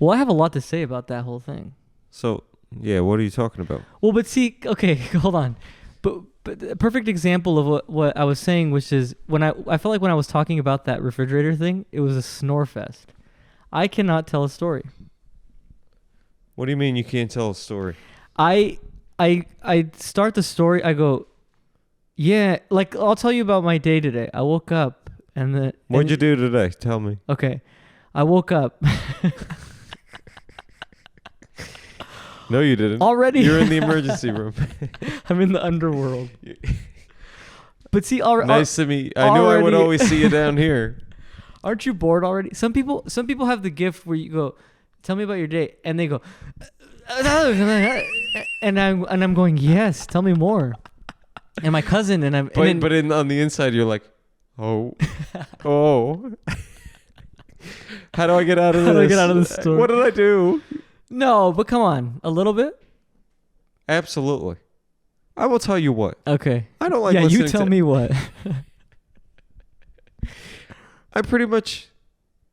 Well, I have a lot to say about that whole thing. So, yeah, what are you talking about? Well, but see, okay, hold on. But a perfect example of what I was saying, which is when I felt like when I was talking about that refrigerator thing, it was a snore fest. I cannot tell a story. What do you mean you can't tell a story? I start the story. I go, yeah, like I'll tell you about my day today. I woke up and What'd you do today? Tell me. Okay, I woke up. No, you didn't. Already, you're in the emergency room. I'm in the underworld. But see, nice to meet. I knew I would always see you down here. Aren't you bored already? Some people have the gift where you go, tell me about your day, and they go, and I'm going, yes, tell me more. And my cousin and I'm, but on the inside you're like, oh. How do I get out of this? How do I get out of this story? What did I do? No, but come on, a little bit. Absolutely. I will tell you what. Okay. I don't like. Yeah, you tell me what. I pretty much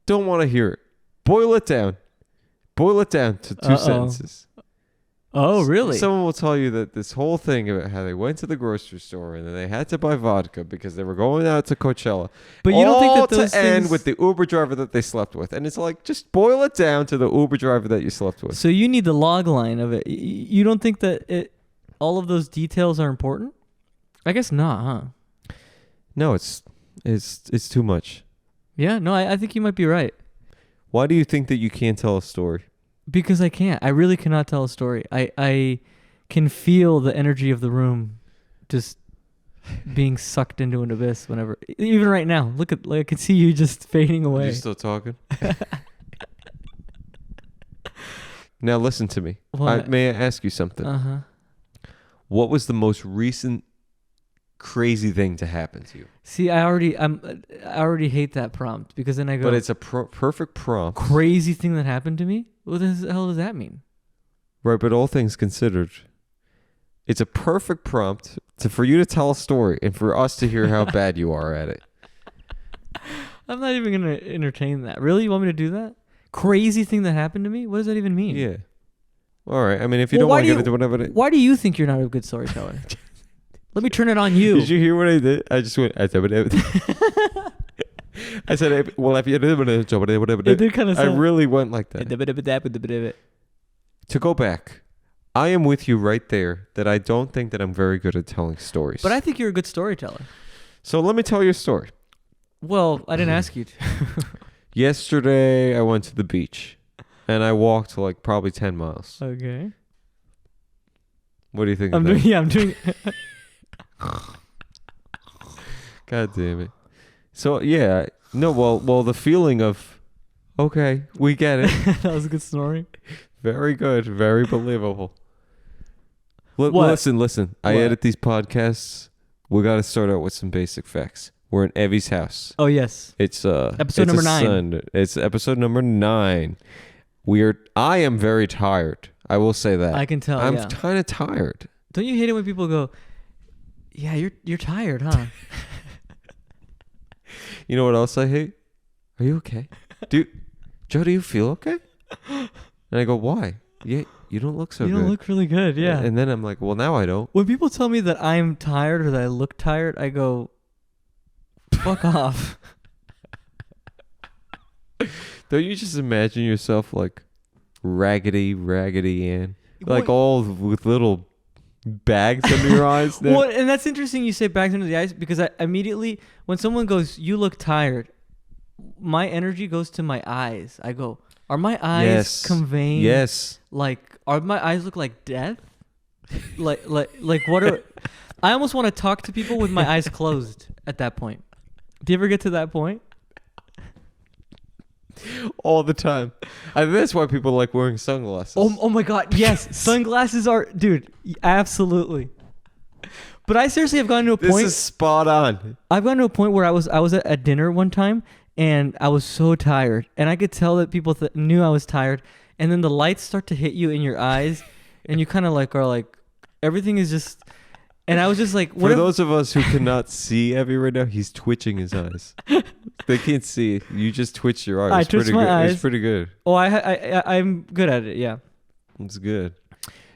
don't want to hear it. Boil it down. Boil it down to two sentences. Oh, really? Someone will tell you that this whole thing about how they went to the grocery store and then they had to buy vodka because they were going out to Coachella. But you don't think that those to end with the Uber driver that they slept with. And it's like, just boil it down to the Uber driver that you slept with. So you need the log line of it. You don't think that all of those details are important? I guess not, huh? No, it's too much. Yeah, no, I think you might be right. Why do you think that you can't tell a story? Because I can't. I really cannot tell a story. I can feel the energy of the room just being sucked into an abyss whenever. Even right now. I can see you just fading away. Are you still talking? Now listen to me. May I ask you something? Uh-huh. What was the most recent crazy thing to happen to you? See, I already hate that prompt because then I go. But it's a perfect prompt. Crazy thing that happened to me? What the hell does that mean? Right, but all things considered, it's a perfect prompt for you to tell a story and for us to hear how bad you are at it. I'm not even going to entertain that. Really? You want me to do that? Crazy thing that happened to me? What does that even mean? Yeah. All right. I mean, if you don't want to get into whatever. Why do you think you're not a good storyteller? Let me turn it on you. Did you hear what I did? I just went. I said, well, if you it did kind of sound. I really went like that. To go back, I am with you right there that I don't think that I'm very good at telling stories. But I think you're a good storyteller. So let me tell you a story. Well, I didn't ask you to. Yesterday, I went to the beach, and I walked like probably 10 miles. Okay. What do you think? I'm doing. God damn it. So, yeah. No, well, the feeling of, okay, we get it. That was a good story. Very good. Very believable. Listen. What? I edit these podcasts. We got to start out with some basic facts. We're in Evie's house. Oh, yes. It's episode number 9. It's episode number 9. I am very tired. I will say that. I can tell. I'm kind of tired. Don't you hate it when people go, yeah, you're tired, huh? You know what else I hate? Are you okay? Joe, do you feel okay? And I go, why? Yeah, you don't look so good. You don't look really good, yeah. And then I'm like, well, now I don't. When people tell me that I'm tired or that I look tired, I go, fuck off. Don't you just imagine yourself like Raggedy Ann? Like all with little bags under your eyes there? Well, and that's interesting you say bags under the eyes because I immediately, when someone goes, you look tired, my energy goes to my eyes. I go, are my eyes conveying? Yes. Like, are my eyes look like death? like what are... I almost want to talk to people with my eyes closed at that point. Do you ever get to that point? All the time. I think that's why people like wearing sunglasses. Oh my God. Yes. Sunglasses are... Dude, absolutely. But I seriously have gotten to a point... This is spot on. I've gotten to a point where I was at dinner one time and I was so tired. And I could tell that people knew I was tired. And then the lights start to hit you in your eyes. And you kind of like are like... Everything is just... And I was just like... For those of us who cannot see Evie right now, he's twitching his eyes. They can't see it. You just twitch your eyes. I It's twitch pretty my good. eyes. It's pretty good. Oh, I'm good at it. Yeah. It's good.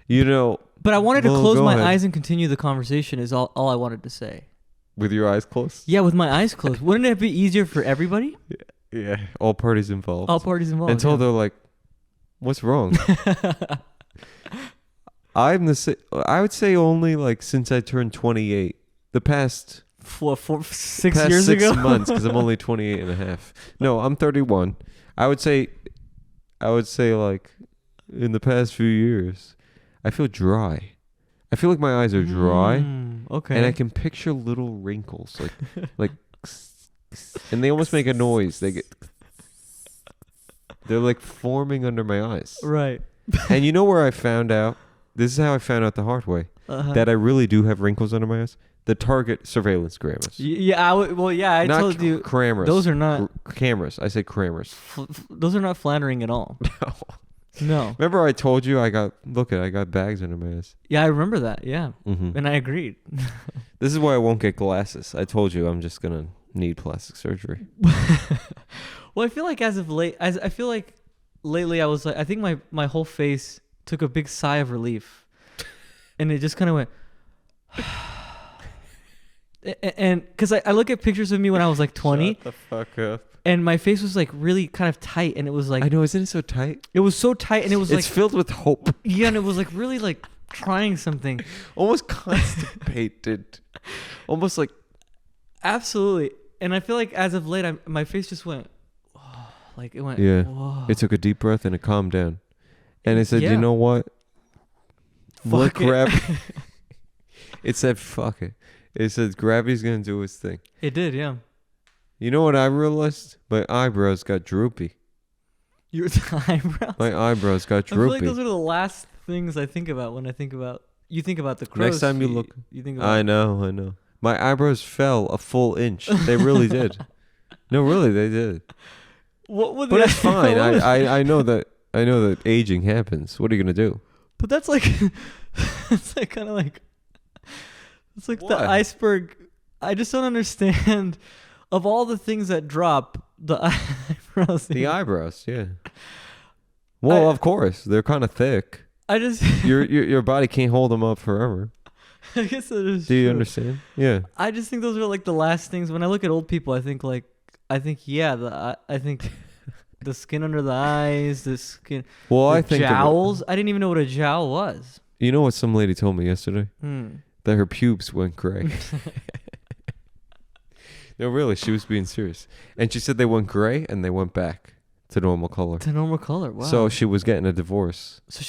You know, But I wanted to Well, close go my ahead. eyes and continue the conversation. Is all I wanted to say. with your eyes closed. Yeah, with my eyes closed. Wouldn't it be easier for everybody? Yeah. All parties involved. All parties involved. Until they're like, "What's wrong?" I would say only like since I turned 28. The past 6 past years 6 ago. months, because I'm only 28 and a half. No, I'm 31. I would say like in the past few years, I feel dry. I feel like my eyes are dry, Okay. and I can picture little wrinkles, like, and they almost make a noise. They're like forming under my eyes. Right. And you know where I found out? This is how I found out the hard way that I really do have wrinkles under my eyes. The Target surveillance cameras. Yeah. I Not told you cameras. those are not cameras. I said cameras. those are not flattering at all. No. No. Remember I told you I got bags under my eyes. Yeah, I remember that. Yeah, Mm-hmm. and I agreed. This is why I won't get glasses. I told you I'm just gonna need plastic surgery. Well, I feel like I feel like lately I was like, I think my whole face took a big sigh of relief, and it just kind of went. And because I look at pictures of me when I was like 20, Shut the fuck up. and my face was like really kind of tight, and it was like I know, isn't it so tight? it was so tight, and it was It's like filled with hope. yeah, and it was like really like trying something. Almost constipated. Almost like Absolutely, and I feel like as of late, my face just went, like it went. Yeah. Whoa. it took a deep breath and it calmed down. And it said, Yeah. you know what? Fuck it. It said, fuck it. It said, gravity's going to do its thing. It did, yeah. You know what I realized? My eyebrows got droopy. Your eyebrows. My eyebrows got I feel droopy. like those are the last things I think about when I think about. You think about the crow's Next time you feet. look- You think about. I know. My eyebrows fell a full inch. They really did. No, really, they did. What would But the- it's fine. what would- I know that aging happens. What are you gonna do? But that's like, it's like kind of like, it's like What? the iceberg. I just don't understand. Of all the things that drop, the eyebrows. The eyebrows, yeah. Well, of course, they're kind of thick. I just. Your body can't hold them up forever. I guess that is. Do you true. understand? Yeah. I just think those are like the last things. When I look at old people, I think yeah, I think the skin under the eyes, the skin, Well, the I think jowls. I didn't even know what a jowl was. you know what some lady told me yesterday? Hmm. That her pubes went gray. No, really, she was being serious. And she said they went gray and they went back to normal color. To normal color. Wow. So she was getting a divorce. So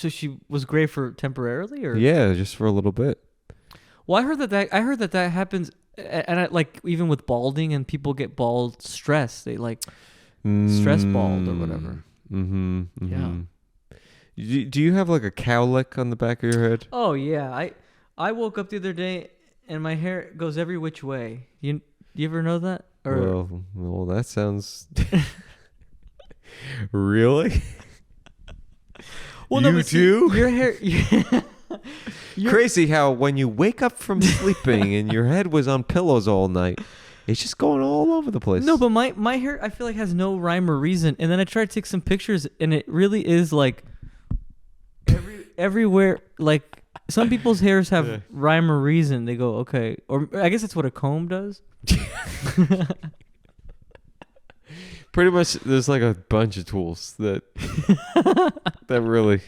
she was gray for temporarily, or Yeah, just for a little bit. Well, I heard that happens, and I like even with balding, and people get bald stress. They like stress bald or whatever. Mm-hmm. Yeah. Do you have like a cowlick on the back of your head? Oh yeah, I woke up the other day and my hair goes every which way. You ever know that? Or Well, that sounds really. well, you but see, too? your hair. Crazy how when you wake up from sleeping and your head was on pillows all night, it's just going all over the place. No, but my hair I feel like has no rhyme or reason. And then I tried to take some pictures, and it really is like everywhere. Like some people's hairs have Yeah. rhyme or reason. They go okay, or I guess that's what a comb does. Pretty much, there's like a bunch of tools that really.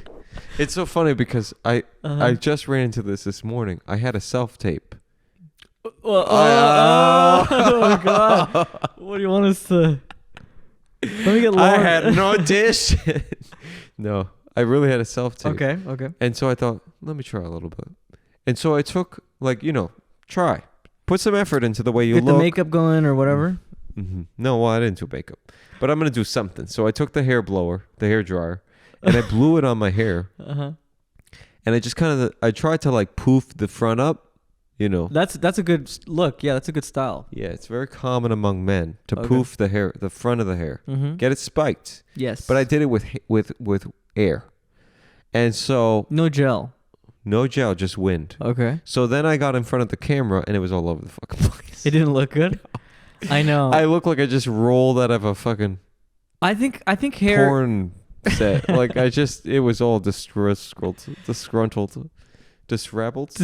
It's so funny because I just ran into this morning. I had a self tape. Oh God! What do you want us to? Let me get. I Lauren. had an audition. No, I really had a self tape. Okay. And so I thought, let me try a little bit. And so I took try, put some effort into the way you Get look. the makeup going or whatever. Mm-hmm. No, well, I didn't do makeup, but I'm gonna do something. So I took the hair blower, the hair dryer, and I blew it on my hair. Uh-huh. And I just I tried to like poof the front up, That's a good look. Yeah, that's a good style. Yeah, it's very common among men to Okay. poof the hair, the front of the hair, Mm-hmm. get it spiked. Yes. But I did it with air, and so no gel. no gel, just wind. Okay. So then I got in front of the camera, and it was all over the fucking place. It didn't look good. I know. I look like I just rolled out of a fucking I think hair. porn set. Like it was all disgruntled, disgruntled, defruckled,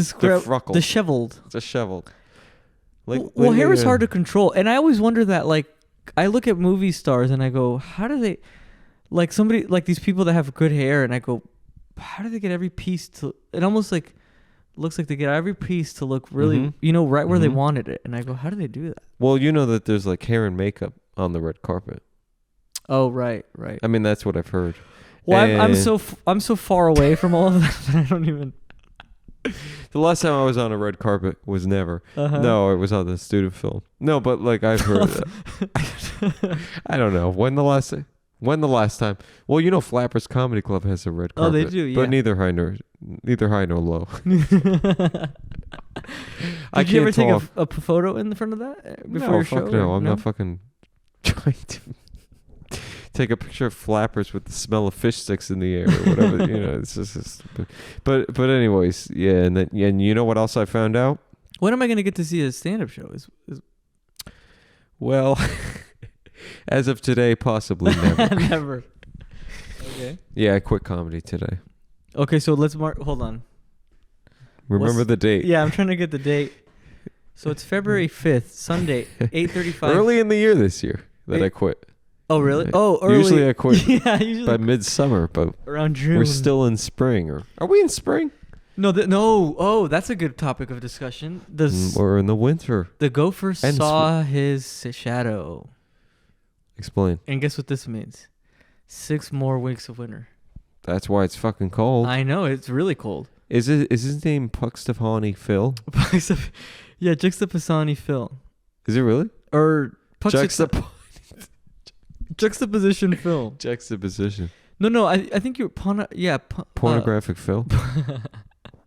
Disheveled. Like, Well, hair is hard to control, and I always wonder that. Like, I look at movie stars and I go, how do they, like somebody like these people that have good hair, and I go, how do they get every piece to? It almost like looks like they get every piece to look really, right where they wanted it, and I go, how do they do that? Well, you know that there's like hair and makeup on the red carpet. Oh, right. I mean, that's what I've heard. Well, I'm so far away from all of that I don't even. The last time I was on a red carpet was never. Uh-huh. No, it was on the student film. No, but like I've heard that. I don't know. When the last time? Well, you know Flappers Comedy Club has a red carpet. Oh, they do, yeah. But neither high nor low. Did you ever take a photo in front of that before your show? Fuck no. I'm not fucking trying to take a picture of flappers with the smell of fish sticks in the air or whatever. It's just but anyways, yeah. And you know what else I found out? When am I gonna get to see a stand-up show? Is Well, as of today, possibly never. Never. Okay. Yeah, I quit comedy today. Okay, so let's mark. Hold on. Remember the date? Yeah, I'm trying to get the date. So it's February 5th, Sunday, 8:35. Early in the year this year that I quit. Oh, really? Oh, early. Usually I quit usually by midsummer, but around June. we're still in spring. Are we in spring? No. Oh, that's a good topic of discussion. Or in the winter. The gopher saw his shadow. Explain. And guess what this means? 6 more weeks of winter. That's why it's fucking cold. I know, it's really cold. Is his name Puxtafani Phil? Yeah, Juxtaposani Phil. Is it really? Or Juxtaposition Phil. Juxtaposition. No, I think you're Pornographic Phil.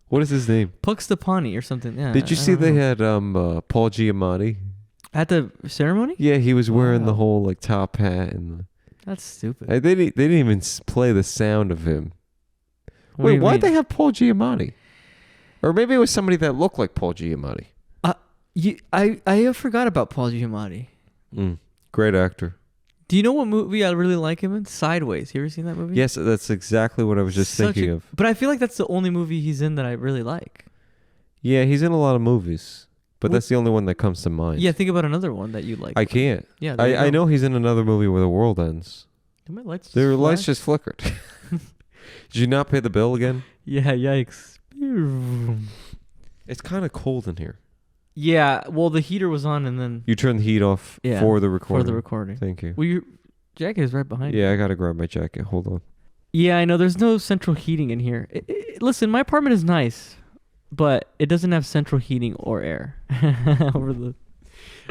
What is his name? Puxtapani or something. Yeah. Did you see they had Paul Giamatti at the ceremony? Yeah, he was wearing the whole like top hat and. That's stupid. They didn't even play the sound of him. Wait, why'd they have Paul Giamatti? Or maybe it was somebody that looked like Paul Giamatti. I forgot about Paul Giamatti. Great actor. Do you know what movie I really like him in? Sideways. You ever seen that movie? Yes, that's exactly what I was just thinking of. But I feel like that's the only movie he's in that I really like. Yeah, he's in a lot of movies. But that's the only one that comes to mind. Yeah, think about another one that you like. I can't. Yeah, I know he's in another movie where the world ends. Their lights just flickered. Did you not pay the bill again? Yeah, yikes. It's kind of cold in here. Yeah, well, the heater was on and then... You turned the heat off for the recording. For the recording. Thank you. Well, your jacket is right behind you. Yeah, I got to grab my jacket. Hold on. Yeah, I know. There's no central heating in here. Listen, my apartment is nice, but it doesn't have central heating or air. I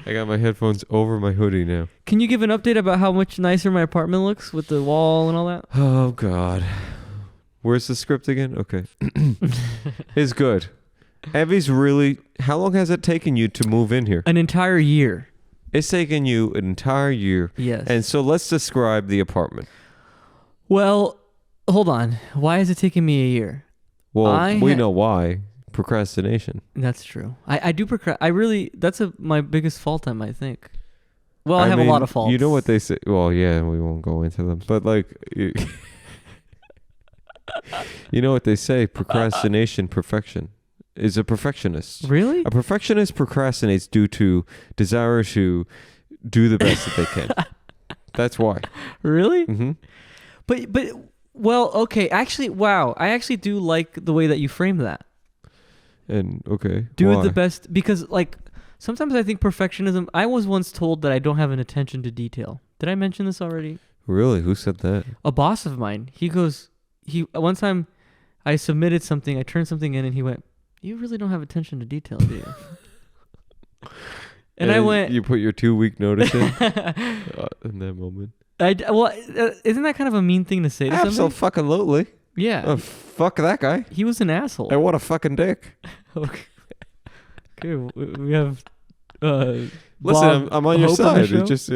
got my headphones over my hoodie now. Can you give an update about how much nicer my apartment looks with the wall and all that? Oh, God. Where's the script again? Okay. It's good. Evie's really... How long has it taken you to move in here? An entire year. It's taken you an entire year. Yes. And so let's describe the apartment. Well, hold on. Why has it taken me a year? Well, we know why. Procrastination. That's true. I do procrastinate. That's my biggest fault, I think. Well, I have a lot of faults. You know what they say? Well, yeah, we won't go into them. But like... You know what they say? Procrastination, perfection. Is a perfectionist. Really? A perfectionist procrastinates due to desire to do the best that they can. That's why. Really? Mm-hmm. But well, okay. Actually, wow. I actually do like the way that you frame that. And okay. Do it the best because like sometimes I think perfectionism. I was once told that I don't have an attention to detail. Did I mention this already? Really? Who said that? A boss of mine. He goes. One time I submitted something. I turned something in, and he went, "You really don't have attention to detail, do you?" And I went... You put your 2-week notice in in that moment. Isn't that kind of a mean thing to say to somebody? Absolutely. Yeah. Oh, fuck that guy. He was an asshole. And what a fucking dick. Okay, we have... Listen, I'm on your side. It's just...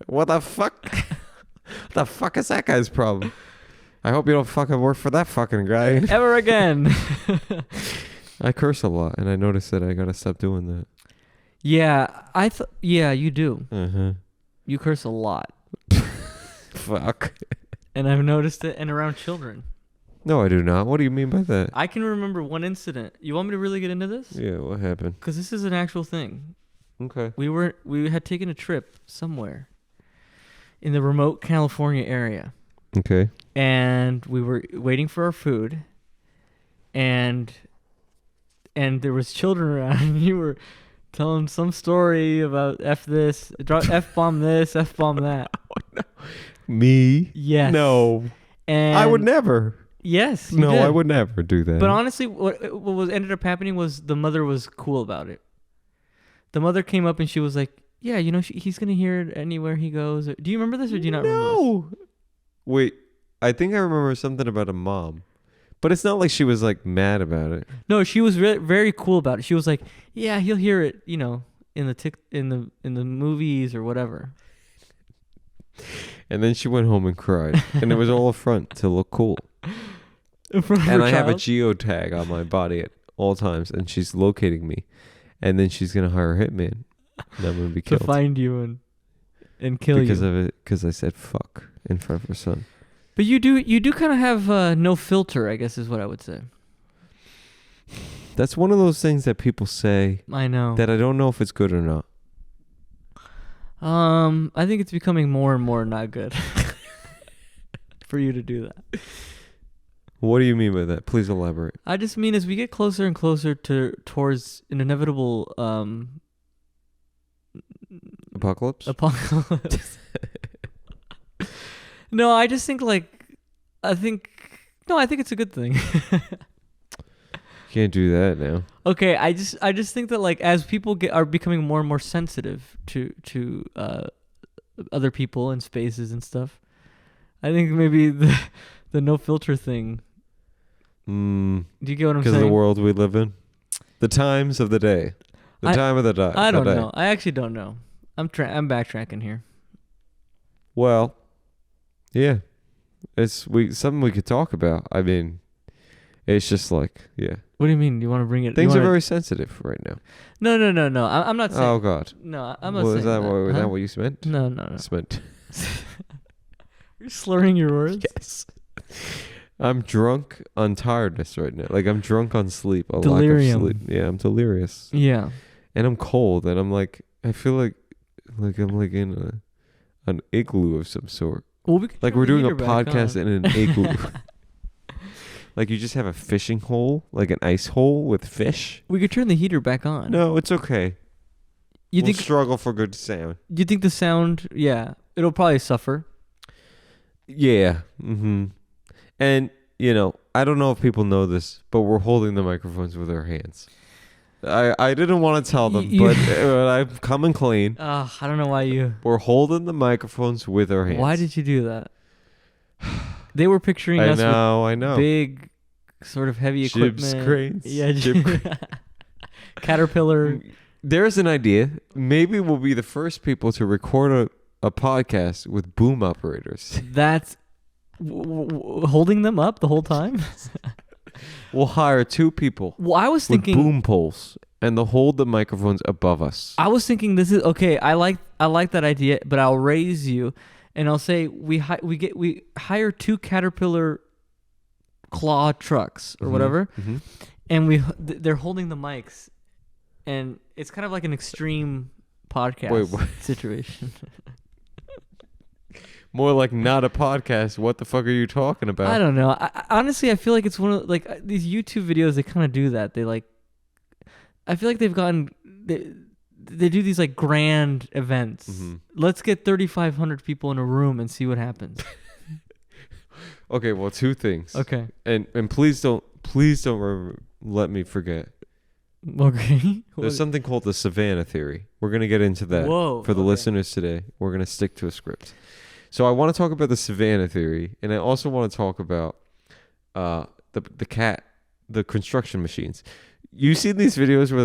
what the fuck? What the fuck is that guy's problem? I hope you don't fucking work for that fucking guy. Ever again. I curse a lot, and I noticed that I gotta stop doing that. Yeah, yeah, you do. Uh-huh. You curse a lot. Fuck. And I've noticed it and around children. No, I do not. What do you mean by that? I can remember one incident. You want me to really get into this? Yeah, what happened? Because this is an actual thing. Okay. We had taken a trip somewhere in the remote California area. Okay. And we were waiting for our food, and there was children around, and you were telling some story about F this, F-bomb this, F-bomb that. Me? Yes. No. And I would never. Yes. You No, did. I would never do that. But honestly, what was ended up happening was the mother was cool about it. The mother came up and she was like, "Yeah, you know, he's gonna hear it anywhere he goes." Do you remember this, or do you not remember this? No. Wait, I think I remember something about a mom. But it's not like she was like mad about it. No, she was very cool about it. She was like, "Yeah, he'll hear it, you know, in the movies or whatever." And then she went home and cried. And it was all a front to look cool. For her And I have a child? geotag on my body at all times. And she's locating me. And then she's going to hire a hitman. And I'm going to be to killed. find you and kill because you. of it. Because I said fuck in front of her son. But you do kind of have no filter, I guess is what I would say. That's one of those things that people say I know. that I don't know if it's good or not. I think it's becoming more and more not good for you to do that. What do you mean by that? Please elaborate. I just mean as we get closer and closer towards an inevitable Apocalypse? apocalypse. No, I just think I think it's a good thing. Can't do that now. Okay, I just think that like as people are becoming more and more sensitive to other people and spaces and stuff, I think maybe the no filter thing. Do you get what I'm saying? Because of the world we live in, the times of the day, time of the day. I don't know. I actually don't know. I'm backtracking here. Well, yeah, it's something we could talk about. I mean, it's just like What do you mean? You want to bring it? Things are very sensitive right now. No. I'm not saying. Oh God. No, I'm not Well, saying is that that. is that what you meant? No. Meant. You're slurring your words. Yes. I'm drunk on tiredness right now. Like I'm drunk on sleep. Delirium. Lack of sleep. Yeah, I'm delirious. Yeah. And I'm cold, and I'm like, I feel like I'm like in an igloo of some sort. Well, we could Like turn we're the doing a heater back podcast on. in an igloo. Like you just have a fishing hole, like an ice hole with fish. We could turn the heater back on. No, it's okay. You We'll think? struggle for good sound. You think the sound? Yeah, it'll probably suffer. Yeah. Mm-hmm. And I don't know if people know this, but we're holding the microphones with our hands. I didn't want to tell them, but I'm coming clean. I don't know why you. We're holding the microphones with our hands. Why did you do that? They were picturing us I with know. big, sort of heavy Jibs, equipment. cranes. Yeah, Jib Caterpillar. There's an idea. Maybe we'll be the first people to record a podcast with boom operators. That's holding them up the whole time. We'll hire 2 people Well, I was with thinking. boom poles, and they'll hold the microphones above us. I was thinking this is okay. I like that idea, but I'll raise you, and I'll say we hire 2 Caterpillar claw trucks or whatever, Mhm. and they're holding the mics, and it's kind of like an extreme podcast Wait, what? situation. More like not a podcast. What the fuck are you talking about? I don't know. Honestly, I feel like it's one of these YouTube videos. They kind of do that. They I feel like they've gotten. They do these like grand events. Mhm. Let's get 3,500 people in a room and see what happens. Okay, well, 2 things. Okay. And please don't let me forget. Okay. There's something called the Savannah theory. We're gonna get into that Whoa, for the okay. listeners today. We're gonna stick to a script. So I want to talk about the Savannah theory, and I also want to talk about the construction machines. You seen these videos where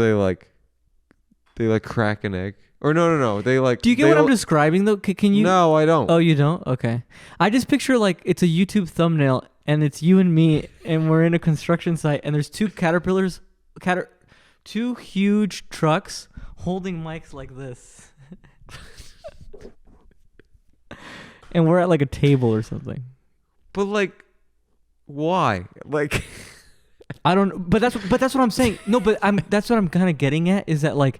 they crack an egg? Or no. They like. Do you get what I'm describing though? Can you? No, I don't. Oh, you don't? Okay. I just picture like it's a YouTube thumbnail and it's you and me and we're in a construction site and there's 2 caterpillars. 2 huge trucks holding mics like this. And we're at like a table or something. But like, why? Like, I don't. But that's what I'm saying. No, but that's what I'm kind of getting at is that like,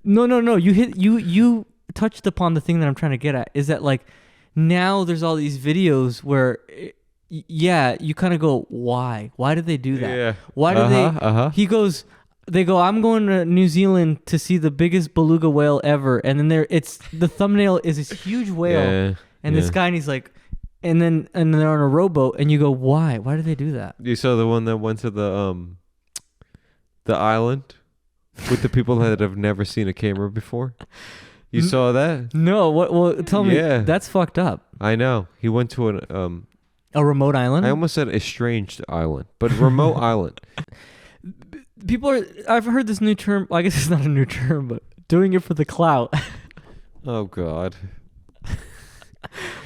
no. You touched upon the thing that I'm trying to get at is that like, now there's all these videos where, yeah, you kind of go, why? Why did they do that? yeah. Why did they? He goes. They go, I'm going to New Zealand to see the biggest beluga whale ever, and then the thumbnail is this huge whale, Yeah. and this guy, and he's like, and then they're on a rowboat, and you go, why? Why did they do that? You saw the one that went to the island with the people that have never seen a camera before. You saw that? No, what? Well, tell me. Yeah. That's fucked up. I know. He went to an A remote island. I almost said estranged island, but remote island. I've heard this new term. Well, I guess it's not a new term, but doing it for the clout. Oh God.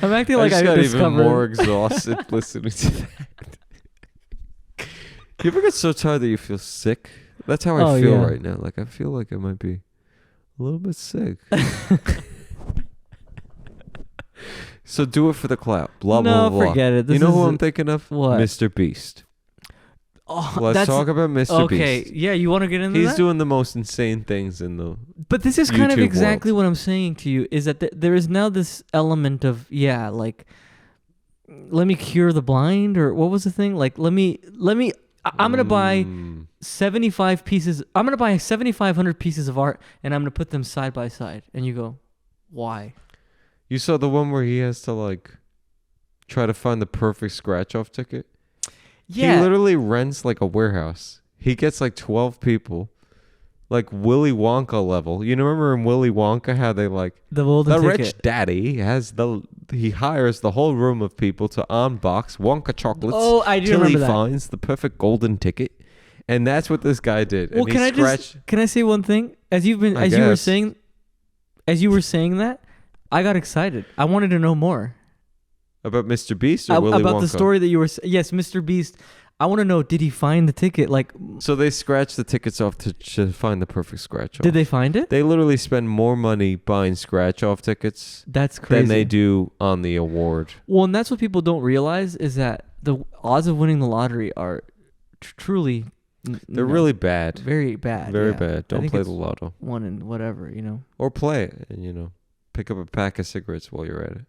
I'm acting I like just I got discovered. even more exhausted listening to that. You ever get so tired that you feel sick? That's how I feel right now. Like I feel like I might be a little bit sick. So do it for the clout. Blah blah blah. No, forget it. This You know who is I'm thinking of? what? Mr. Beast. Oh, Let's talk about Mr. okay. Beast. Yeah, you want to get into He's that? doing the most insane things in the. But this is kind of YouTube exactly world. what I'm saying to you is that there is now this element of like, let me cure the blind, or what was the thing? Like, I'm gonna buy 75 pieces. I'm gonna buy 7,500 pieces of art, and I'm gonna put them side by side. And you go, why? You saw the one where he has to like try to find the perfect scratch off ticket? Yeah. He literally rents like a warehouse. He gets like 12 people. Like Willy Wonka level. You remember in Willy Wonka how they like The golden ticket. rich daddy he hires the whole room of people to unbox Wonka chocolates Oh, I do till he remember that. finds the perfect golden ticket. And that's what this guy did. Well, and can I say one thing? As you were guess. saying that, I got excited. I wanted to know more about Mr. Beast or Willy about Wonka? the story that you were. Yes, Mr. Beast. I want to know. Did he find the ticket? Like, So they scratched the tickets off to find the perfect scratch off. did they find it? They literally spend more money buying scratch off tickets That's crazy. than they do on the award. Well, and that's what people don't realize is that the odds of winning the lottery are truly. They're really bad. very bad. Very yeah. bad. I Don't think play it's the lotto. one in whatever, Or play it and, pick up a pack of cigarettes while you're at it.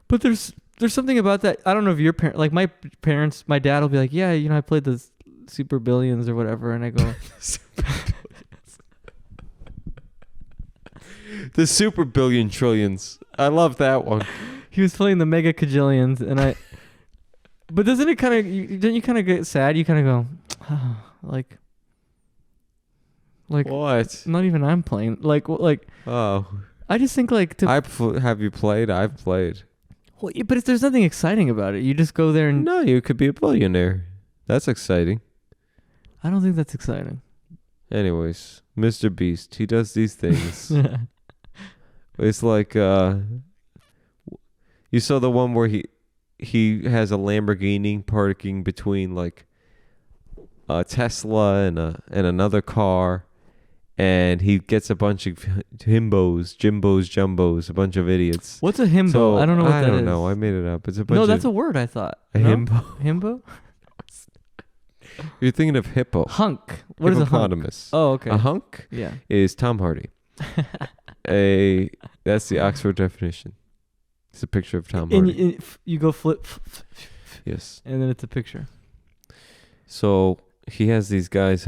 But there's something about that. I don't know if your parents, like my parents, my dad will be like, yeah, I played the Super Billions or whatever, and I go, The Super Billion Trillions. I love that one. he was playing the Mega Cajillions, and I. But doesn't it kind of? Don't you kind of get sad? You kind of go, like. What? Not even I'm playing. Like. Oh. I just think like. Have you played? I've played. Well, but there's nothing exciting about it. You just go there and. No, you could be a billionaire. That's exciting. I don't think that's exciting. Anyways, Mr. Beast, he does these things. It's like you saw the one where he has a Lamborghini parking between like a Tesla and another car, and he gets a bunch of Jimbos, Jumbos, a bunch of idiots. What's a himbo? So, I don't know what that is. I don't know. I made it up. It's a bunch No, of that's a word. I thought. a No? himbo. Himbo? You're thinking of hippo. Hunk. What is a hunk? Hippopotamus. Oh, okay. A hunk Yeah. is Tom Hardy. That's the Oxford definition. It's a picture of Tom Hardy. You go flip, Yes. and then it's a picture. So he has these guys.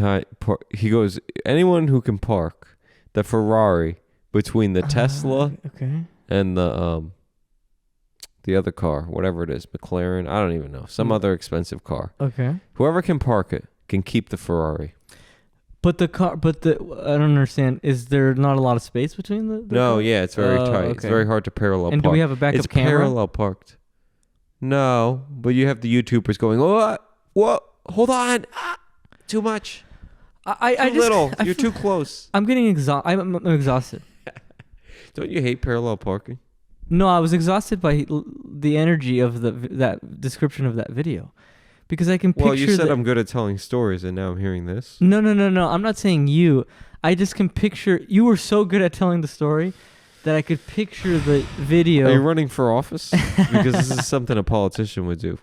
He goes, anyone who can park the Ferrari between the Tesla Okay. and the other car, whatever it is, McLaren. I don't even know. Some other expensive car. Okay. Whoever can park it can keep the Ferrari. But I don't understand. Is there not a lot of space between the No, cars? yeah, it's very Oh, tight. It's okay. very hard to parallel And park. do we have a backup it's camera? parallel parked. No, but you have the YouTubers going, what? Hold on. Too much. I Too little. You're too close. I'm getting exhausted. I'm exhausted. Don't you hate parallel parking? No, I was exhausted by the energy of that description of that video, because I can picture. Well, you said I'm good at telling stories, and now I'm hearing this. No. I'm not saying you. I just can picture. You were so good at telling the story that I could picture the video. Are you running for office? Because this is something a politician would do.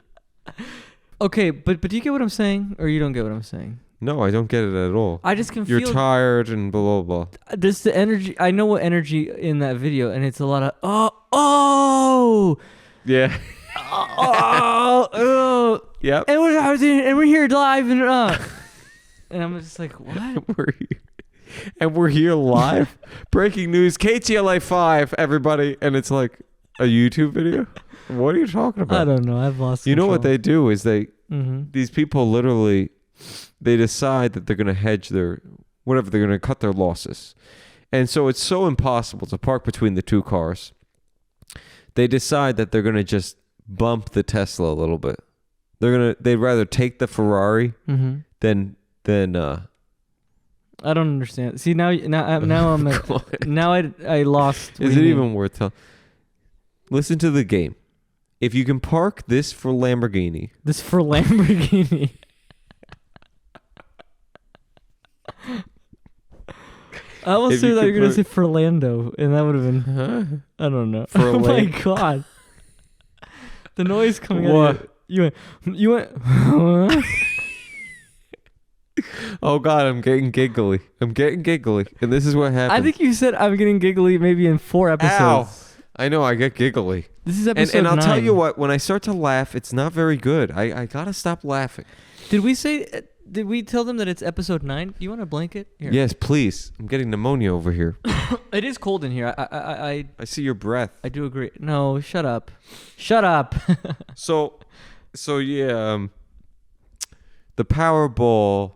Okay, but do you get what I'm saying, or you don't get what I'm saying? No, I don't get it at all. I just can You're feel. tired and blah, blah, blah. There's the energy. I know what energy in that video, and it's a lot of oh. Yeah. Oh. Yep. And we're here live and I'm just like, what? We're here live. Breaking news: KTLA 5, everybody, and it's like a YouTube video. What are you talking about? I don't know. I've lost. You know what they do is Mm-hmm. these people literally, they decide that they're gonna hedge their whatever, they're gonna cut their losses, and so it's so impossible to park between the two cars. They decide that they're gonna just bump the Tesla a little bit. They'd rather take the Ferrari than I don't understand. See now I'm now I lost. Is it even worth telling? Listen to the game. If you can park this for Lamborghini. This for Lamborghini. I almost said that you're gonna say for Lando, and that would have been. Huh? I don't know. For oh my god. The noise coming out. What? You went. Huh? Oh god, I'm getting giggly. And this is what happened. I think you said I'm getting giggly maybe in 4 episodes. Ow. I know, I get giggly. This is episode And I'll 9. tell you what, when I start to laugh, it's not very good. I gotta stop laughing. Did we tell them that it's episode 9? Do you want a blanket? Here. Yes, please. I'm getting pneumonia over here. It is cold in here. I see your breath. I do agree. No, shut up. Shut up. So yeah, the Powerball,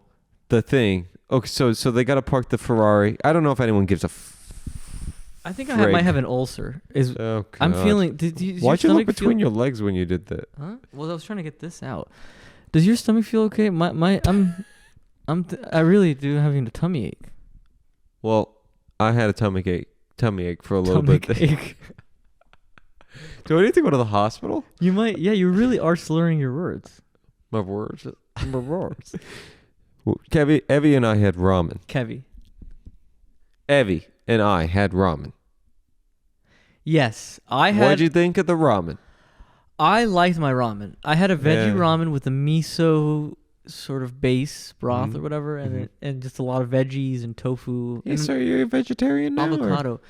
the thing. Okay, so they got to park the Ferrari. I don't know if anyone gives a I think I might have an ulcer. Oh, God. I'm feeling. Why'd you look between your legs when you did that? Huh? Well, I was trying to get this out. Does your stomach feel okay? I really do having a tummy ache. Well, I had a tummy ache for a little Tummy bit. ache. Do I need to go to the hospital? You might. Yeah, you really are slurring your words. My words. My words. Well, Evie and I had ramen. Kevy. Evie and I had ramen. Yes, I had. What'd you think of the ramen? I liked my ramen. I had a veggie Yeah. ramen with a miso sort of base broth or whatever, and just a lot of veggies and tofu. Yeah, and so you're a vegetarian now? avocado.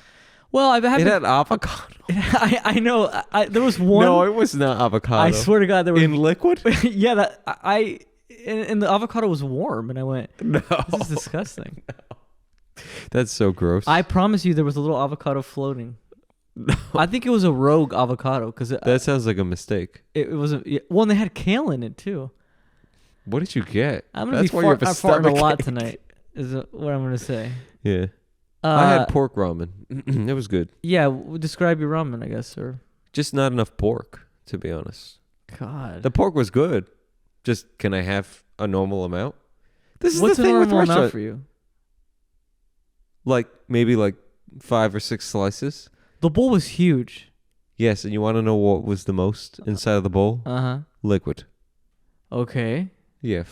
Well, I've had. It had avocado. I know. There was one. No, it was not avocado. I swear to God, there was in liquid. yeah, and the avocado was warm, and I went, No, "This is disgusting." that's so gross. I promise you, there was a little avocado floating. No. I think it was a rogue avocado because That sounds like a mistake. it wasn't. Yeah, well, and they had kale in it too. What did you get? I'm gonna That's be why you have a I'm farting a lot stomachache. tonight. Is what I'm gonna say. Yeah, I had pork ramen. It was good. Yeah, describe your ramen, I guess, or Just not enough pork, to be honest. God. The pork was good. Just can I have a normal amount? This is What's the a thing with normal amount restaurant. for you? Like maybe like 5 or 6 slices. The bowl was huge. Yes, and you want to know what was the most inside of the bowl? Liquid. Okay. Yeah.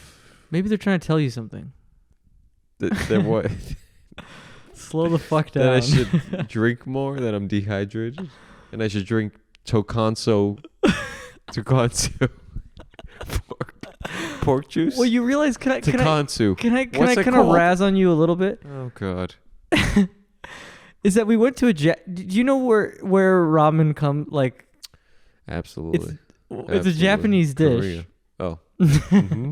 Maybe they're trying to tell you something. There was. Slow the fuck down. That I should drink more, that I'm dehydrated, and I should drink tokanso pork juice. Well, you realize can I Tokansu. kind What's of it called? razz on you a little bit? Oh God. Is that we went to do you know where ramen come like Absolutely. it's a Absolutely. Japanese dish. Korea. Oh. Mm-hmm.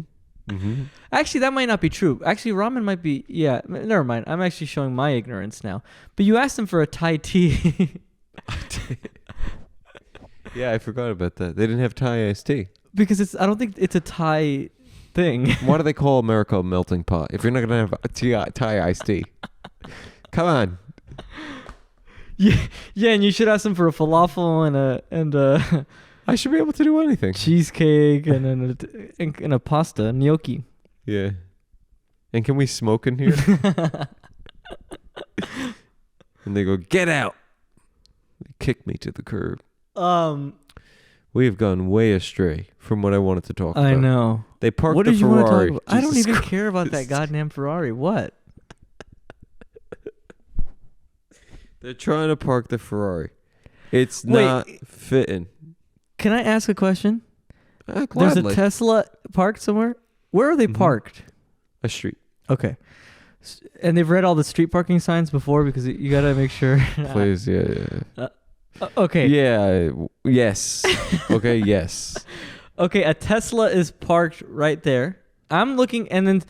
Mm-hmm. Actually, that might not be true. Actually, ramen might be. Yeah, never mind. I'm actually showing my ignorance now. But you asked them for a Thai tea. Yeah, I forgot about that. They didn't have Thai iced tea. Because I don't think it's a Thai thing. Why do they call America a melting pot if you're not gonna have a Thai iced tea? Come on. Yeah, and you should ask them for a falafel and a I should be able to do anything. cheesecake and a pasta gnocchi. Yeah. And can we smoke in here? And they go, get out. They kick me to the curb. We have gone way astray from what I wanted to talk about. I know. They parked What the did you want to Ferrari. talk about? I don't Jesus even care about that Christ. goddamn Ferrari. What? They're trying to park the Ferrari. It's Wait. not fitting. Can I ask a question? There's a Gladly. Tesla parked somewhere. Where are they Mhm. parked? A street. Okay. And they've read all the street parking signs before because you got to make sure. Please, yeah. Okay. Yeah, yes. Okay, yes. Okay, a Tesla is parked right there. I'm looking, and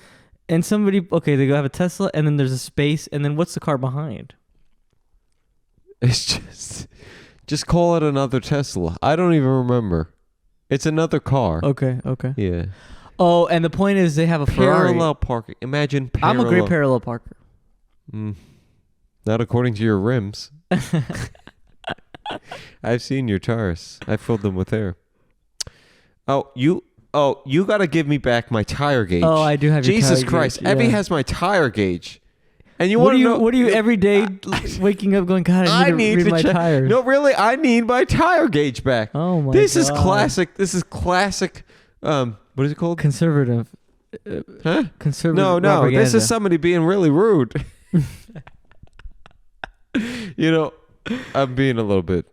somebody. Okay, they go have a Tesla, and then there's a space, and then what's the car behind? It's just call it another Tesla. I don't even remember. It's another car. Okay. Yeah. Oh, and the point is they have a Ferrari. Parallel parking. Imagine I'm parallel. a great parallel parker. Not according to your rims. I've seen your tires. I filled them with air. You got to give me back my tire gauge. Oh, I do have your Jesus tire Christ. gauge, Evie yeah. has my tire gauge. And you What want do to you? know? What do you every day waking up going? God, I need to read my check. tires. No, really, I need my tire gauge back. Oh my. This God. is classic. This is classic. What is it called? Conservative. Huh? Conservative. No. This propaganda. is somebody being really rude. I'm being a little bit,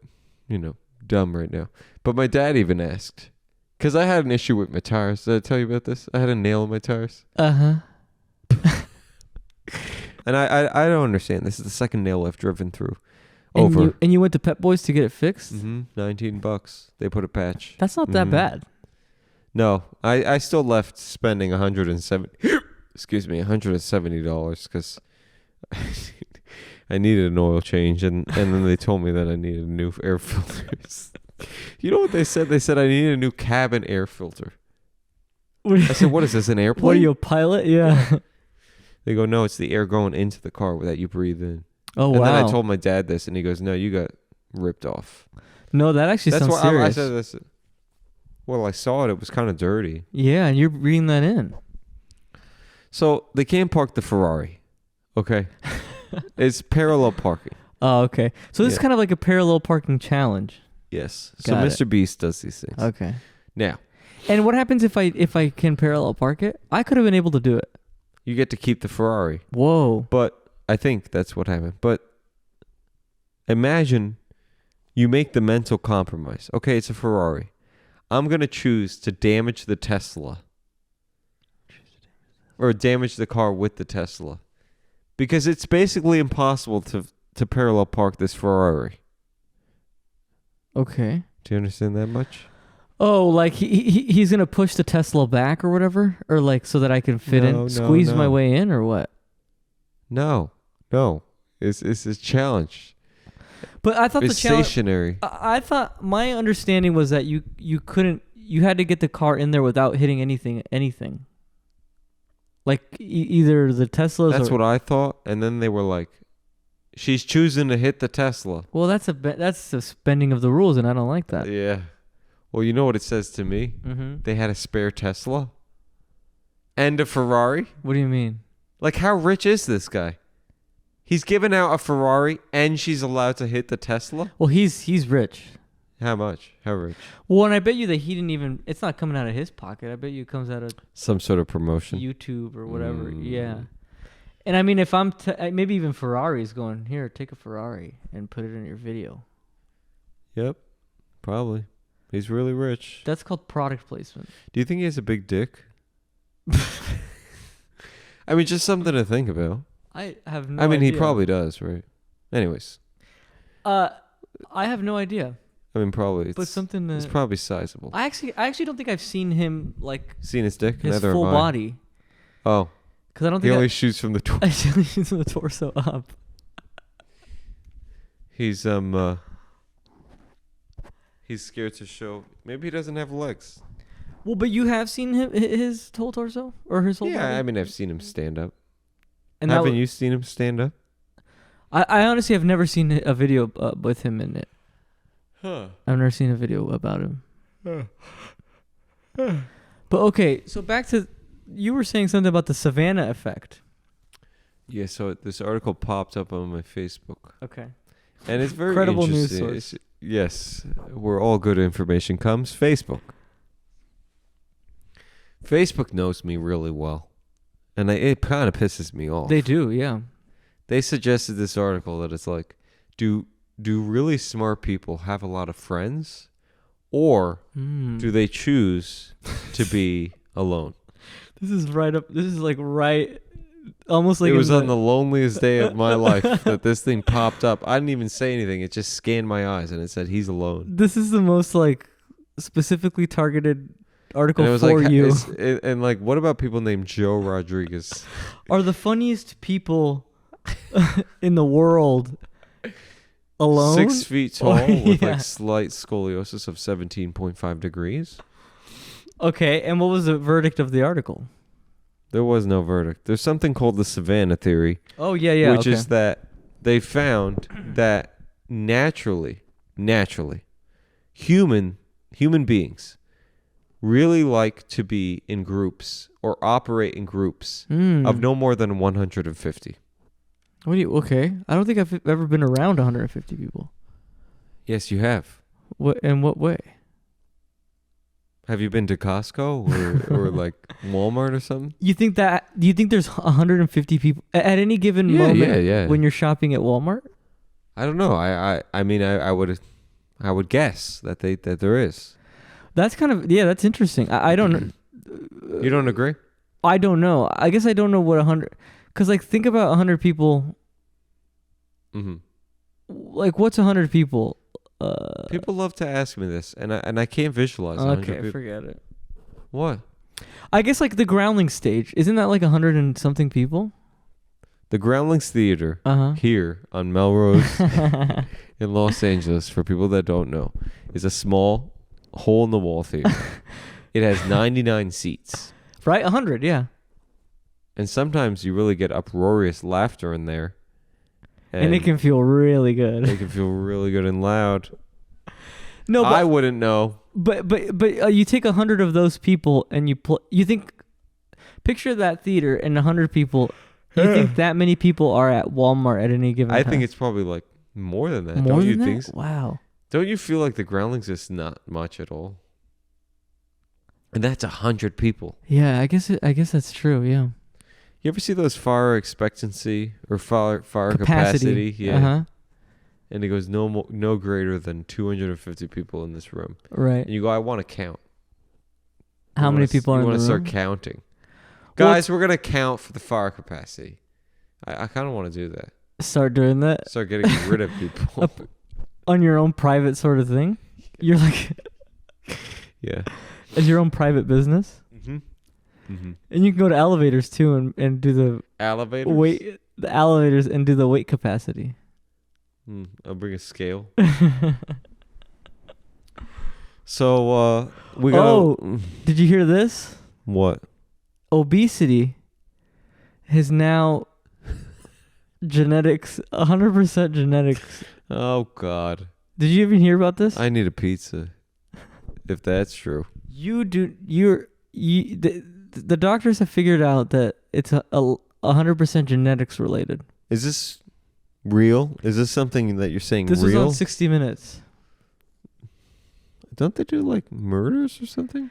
dumb right now. But my dad even asked, because I had an issue with my tires. Did I tell you about this? I had a nail in my tires. And I don't understand. This is the second nail I've driven through. Over. And you went to Pep Boys to get it fixed. $19. They put a patch. That's not that bad. No, I still left spending $170 because I needed an oil change, and then they told me that I needed new air filters. You know what they said? They said I needed a new cabin air filter. I said, what is this, an airplane? What are you, a pilot? Yeah. They go, no, it's the air going into the car that you breathe in. Oh, and wow. then I told my dad this, and he goes, no, you got ripped off. No, that actually That's sounds why serious. I said this. Well, I saw it. It was kind of dirty. Yeah, and you're reading that in. So they can't park the Ferrari. Okay. It's parallel parking. Oh, okay. So this is Yeah. kind of like a parallel parking challenge. Yes. So Got Mr. Beast does these things. Okay. Now, And what happens if I can parallel park it? I could have been able to do it. you get to keep the Ferrari. Whoa. But I think that's what happened. But imagine you make the mental compromise. Okay, it's a Ferrari. I'm going to choose to damage the Tesla. Or damage the car with the Tesla. Because it's basically impossible to parallel park this Ferrari. Okay. Do you understand that much? Oh, like he's gonna push the Tesla back or whatever, or like so that I can fit in, squeeze my way in, or what? No. It's a challenge. But I thought It's the challenge. stationary. I thought my understanding was that you couldn't. You had to get the car in there without hitting anything. Like either the Teslas. That's or, what I thought. And then they were like, she's choosing to hit the Tesla. Well, that's a bending of the rules, and I don't like that. Yeah. Well, you know what it says to me? Mm-hmm. They had a spare Tesla and a Ferrari. What do you mean? Like, how rich is this guy? He's giving out a Ferrari and she's allowed to hit the Tesla? Well, he's rich. How much? How rich? Well, and I bet you that he didn't even. It's not coming out of his pocket. I bet you it comes out of Some sort of promotion. YouTube or whatever. Mm. Yeah. And I mean, if I'm maybe even Ferrari's going here, take a Ferrari and put it in your video. Yep. Probably. He's really rich. That's called product placement. Do you think he has a big dick? I mean, just something to think about. I have no. I mean, idea. he probably does, right? Anyways, I have no idea. I mean, probably. But something. It's probably sizable. I actually don't think I've seen him like Seen his dick? his Neither full have I. body. Oh, Because I don't he think only shoots from the torso. I actually use the torso up. He's he's scared to show. Maybe he doesn't have legs. Well, but you have seen his whole torso or his whole body? Yeah, I mean, I've seen him stand up. And Haven't you seen him stand up? I honestly have never seen a video with him in it. Huh. I've never seen a video about him. But okay, so back to you were saying something about the Savannah effect. Yeah, so this article popped up on my Facebook. Okay. And it's very Credible news interesting. source. yes, where all good information comes, Facebook. Facebook knows me really well, and it kind of pisses me off. They do, yeah. They suggested this article that it's like, do really smart people have a lot of friends, or do they choose to be alone? This is right up. This is like right, almost like It was on the loneliest day of my life that this thing popped up. I didn't even say anything. It just scanned my eyes and it said he's alone. This is the most like specifically targeted article And it was for like, you. and like, what about people named Joe Rodriguez? Are the funniest people in the world alone? 6 feet tall with Yeah. like slight scoliosis of 17.5 degrees. Okay, and what was the verdict of the article? There was no verdict. There's something called the Savannah theory, Oh yeah, which okay. is that they found that naturally, human beings really like to be in groups or operate in groups of no more than 150. What do you? Okay, I don't think I've ever been around 150 people. Yes, you have. What? In what way? Have you been to Costco or like Walmart or something? You think that? Do you think there's 150 people at any given moment Yeah. when you're shopping at Walmart? I don't know. I mean I would guess that there is. That's kind of that's interesting. I don't. You don't agree? I don't know. I guess I don't know what 100. Because like think about 100 people. Mm-hmm. Like what's 100 people? People love to ask me this, and I can't visualize. 100 Okay, people. forget it. What? I guess like the Groundlings stage isn't that like 100 and something people? The Groundlings Theater here on Melrose in Los Angeles, for people that don't know, is a small hole in the wall theater. It has 99 seats. Right, 100, yeah. And sometimes you really get uproarious laughter in there. And it can feel really good. It can feel really good and loud. No, but I wouldn't know. But you take 100 of those people and you think, picture that theater and 100 people. You think that many people are at Walmart at any given time? I think it's probably like more than that. More Don't than you that? think so? Wow. Don't you feel like the Groundlings is not much at all? And that's 100 people. Yeah, I guess that's true. Yeah. You ever see those fire expectancy or fire capacity? Yeah. Uh-huh. And it goes no greater than 250 people in this room. Right. And you go, I want to count. How many people are in the room? You want to start counting. Well, Guys, we're going to count for the fire capacity. I kind of want to do that. Start doing that Start getting rid of people. on your own private sort of thing. You're like, Yeah. as your own private business. Mm-hmm. Mm-hmm. And you can go to elevators too and do the Elevators? the elevators and do the weight capacity. I'll bring a scale. So, we got... Did you hear this? What? Obesity is now genetics, 100% genetics. Oh, God. Did you even hear about this? I need a pizza. If that's true. The doctors have figured out that it's a 100% genetics related. Is this real? Is this something that you're saying This real? was on 60 Minutes. Don't they do like murders or something?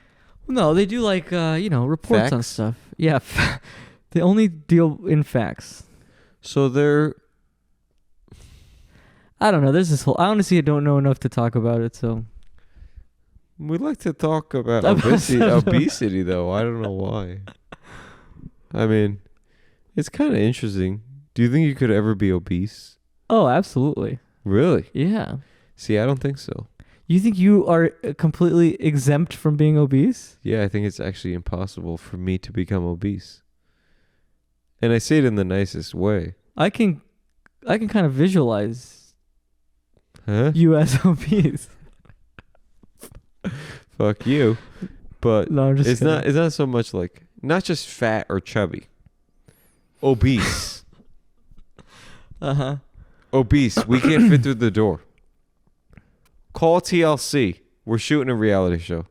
No, they do like reports on Facts? stuff. Yeah, they only deal in facts. So they're... I don't know. There's this whole. I honestly don't know enough to talk about it. So We like to talk about About obesity, though. I don't know why. I mean, it's kind of interesting. Do you think you could ever be obese? oh, absolutely. Really? Yeah. See, I don't think so. You think you are completely exempt from being obese? Yeah, I think it's actually impossible for me to become obese. And I say it in the nicest way. I can kind of visualize Huh? you as obese. Fuck you. But No, I'm just it's kidding. not so much like, not just fat or chubby. Obese. Uh-huh. Obese. We can't fit through the door. Call TLC. We're shooting a reality show.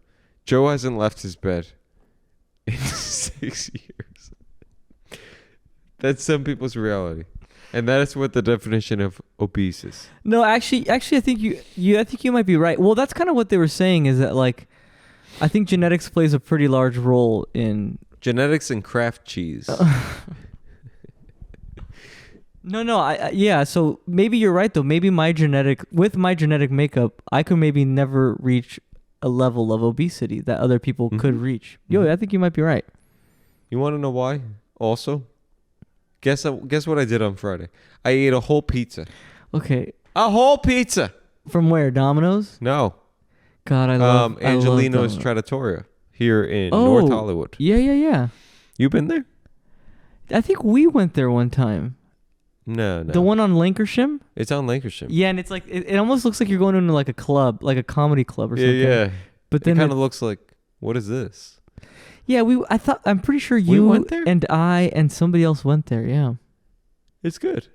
Joe hasn't left his bed in 6 years. That's some people's reality. And that is what the definition of obese is. No, actually, I think I think you might be right. Well, that's kind of what they were saying is that like, I think genetics plays a pretty large role in. Genetics and craft cheese. No, yeah. So maybe you're right though. Maybe with my genetic makeup, I could maybe never reach a level of obesity that other people could reach. Yo, I think you might be right. You want to know why? Also, guess what I did on Friday? I ate a whole pizza. Okay. A whole pizza. From where? Domino's? No. God, I love Angelino's Domino's. Trattoria here in North Hollywood. Yeah. You been there? I think we went there one time. No. The one on Lancashire? It's on Lancashire. Yeah, and it's like it almost looks like you're going into like a club, like a comedy club or something. Yeah. But then it kind of looks like, what is this? Yeah, I'm pretty sure you went there? and I and somebody else went there. Yeah. It's good.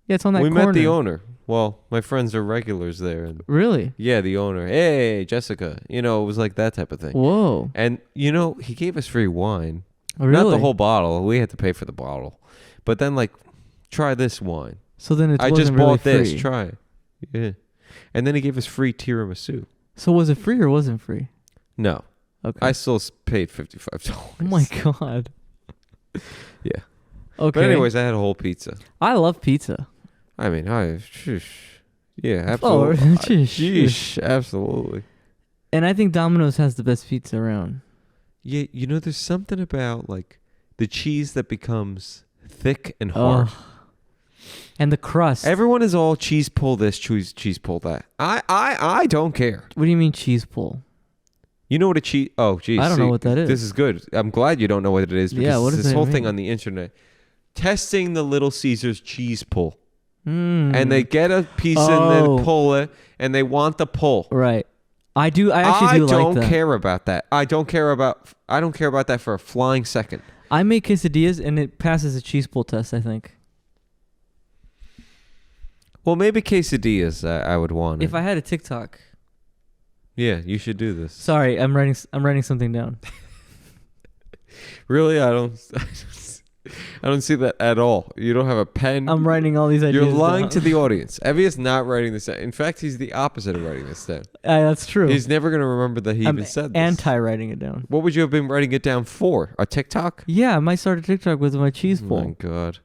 Yeah, it's on that We corner. met the owner. Well, my friends are regulars there. And Really? yeah, the owner. Hey, Jessica. It was like that type of thing. Whoa. And, he gave us free wine. Oh, really? Not the whole bottle. We had to pay for the bottle. But then, like, try this wine. So then it I wasn't just really bought this. free. Try it. Yeah. And then he gave us free tiramisu. So was it free or wasn't free? No. Okay. I still paid $55. Oh my god. Yeah. Okay. But anyways, I had a whole pizza. I love pizza. I mean, yeah, Oh, absolutely. sheesh. Absolutely. And I think Domino's has the best pizza around. Yeah, there's something about like the cheese that becomes thick and hard. And the crust. Everyone is all cheese pull this, cheese pull that. I don't care. What do you mean cheese pull? You know what a cheese? Oh, geez. I don't know what that is. This is good. I'm glad you don't know what it is because Yeah, what it's does this that whole thing mean? on the internet. Testing the Little Caesars cheese pull. Mm. And they get a piece and then pull it, and they want the pull. Right. I actually do like that. I don't care about that. I don't care about that for a flying second. I make quesadillas and it passes the cheese pull test, I think. Well, maybe quesadillas I would want. If I had a TikTok. Yeah, you should do this. Sorry, I'm writing something down. Really? I don't see that at all. You don't have a pen. I'm writing all these ideas. You're lying down. to the audience. Evie is not writing this down. In fact, he's the opposite of writing this down. That's true. He's never going to remember that he I'm even said this. anti-writing it down. What would you have been writing it down for? A TikTok? Yeah, I might start a TikTok with my cheese Oh pull. my God.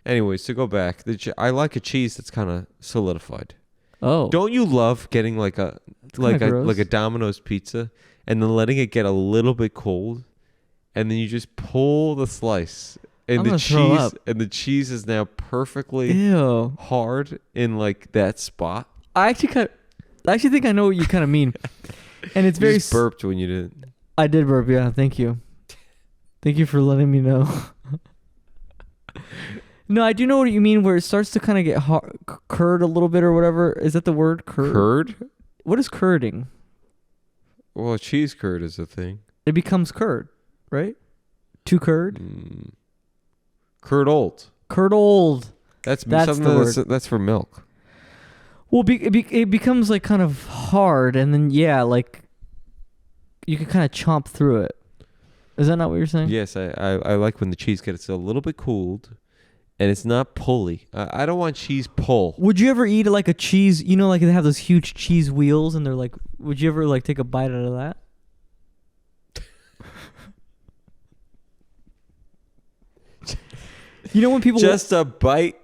Anyways, to go back, I like a cheese that's kind of solidified. Oh. Don't you love getting like a Domino's pizza and then letting it get a little bit cold, and then you just pull the slice and I'm gonna throw up. the cheese is now perfectly Ew. hard in like that spot. I actually think I know what you kind of mean. And it's You very just burped when you did. I did burp, yeah. Thank you. Thank you for letting me know. No, I do know what you mean where it starts to kind of get curd a little bit or whatever. Is that the word? Curd? What is curding? Well, cheese curd is a thing. It becomes curd, right? To curd? Curdled. Curdled. That's something that's for milk. Well, it becomes like kind of hard, and then like you can kind of chomp through it. Is that not what you're saying? Yes, I like when the cheese gets a little bit cooled, and it's not pully. I don't want cheese pull. Would you ever eat like a cheese? You know, like they have those huge cheese wheels, and they're like, would you ever like take a bite out of that? You know when people Just a bite.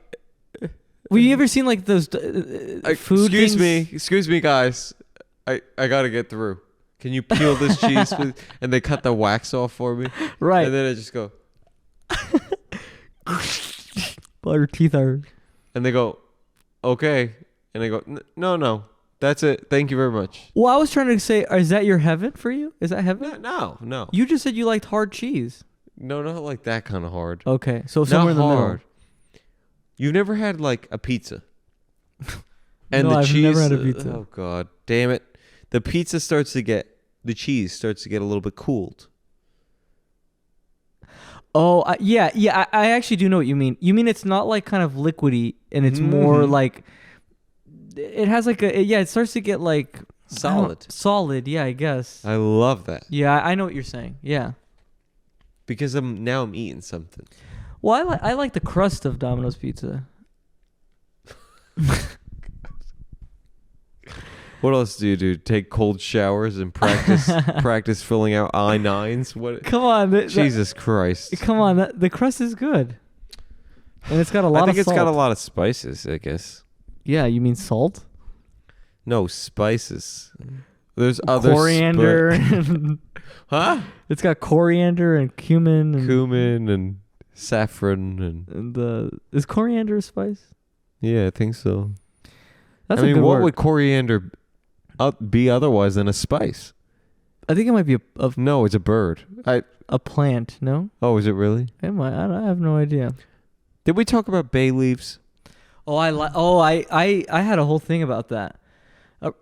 Well, you ever seen like those food? Excuse me, guys. I gotta get through. Can you peel this cheese, please? And they cut the wax off for me. Right. And then I just go. While your teeth are. And they go, okay. And I go, no. That's it. Thank you very much. Well, I was trying to say, is that your heaven for you? Is that heaven? No. You just said you liked hard cheese. No, not like that kind of hard. Okay, so somewhere Not in the hard. middle. You've never had like a pizza. And No, the I've cheese. never had a pizza. Oh God, damn it! The cheese starts to get a little bit cooled. Oh, yeah. I actually do know what you mean. You mean it's not like kind of liquidy, and it's more like it has like it starts to get like Solid. Solid, yeah, I guess. I love that Yeah, I know what you're saying. Yeah. because I'm eating something. Well, I like the crust of Domino's pizza. What else do you do? Take cold showers and practice filling out I-9s? What? Come on. Jesus Christ. Come on. The crust is good. And it's got a lot I of think it's salt. got a lot of spices, I guess. Yeah, you mean salt? No, spices. There's other Coriander. And huh? it's got coriander and cumin. And, Cumin and saffron and is coriander a spice? yeah, I think so. That's I mean, a good what word. would coriander be otherwise than a spice? I think it might be No, it's a bird. a plant, no? Oh, is it really? It might. I have no idea. Did we talk about bay leaves? Oh, I had a whole thing about that.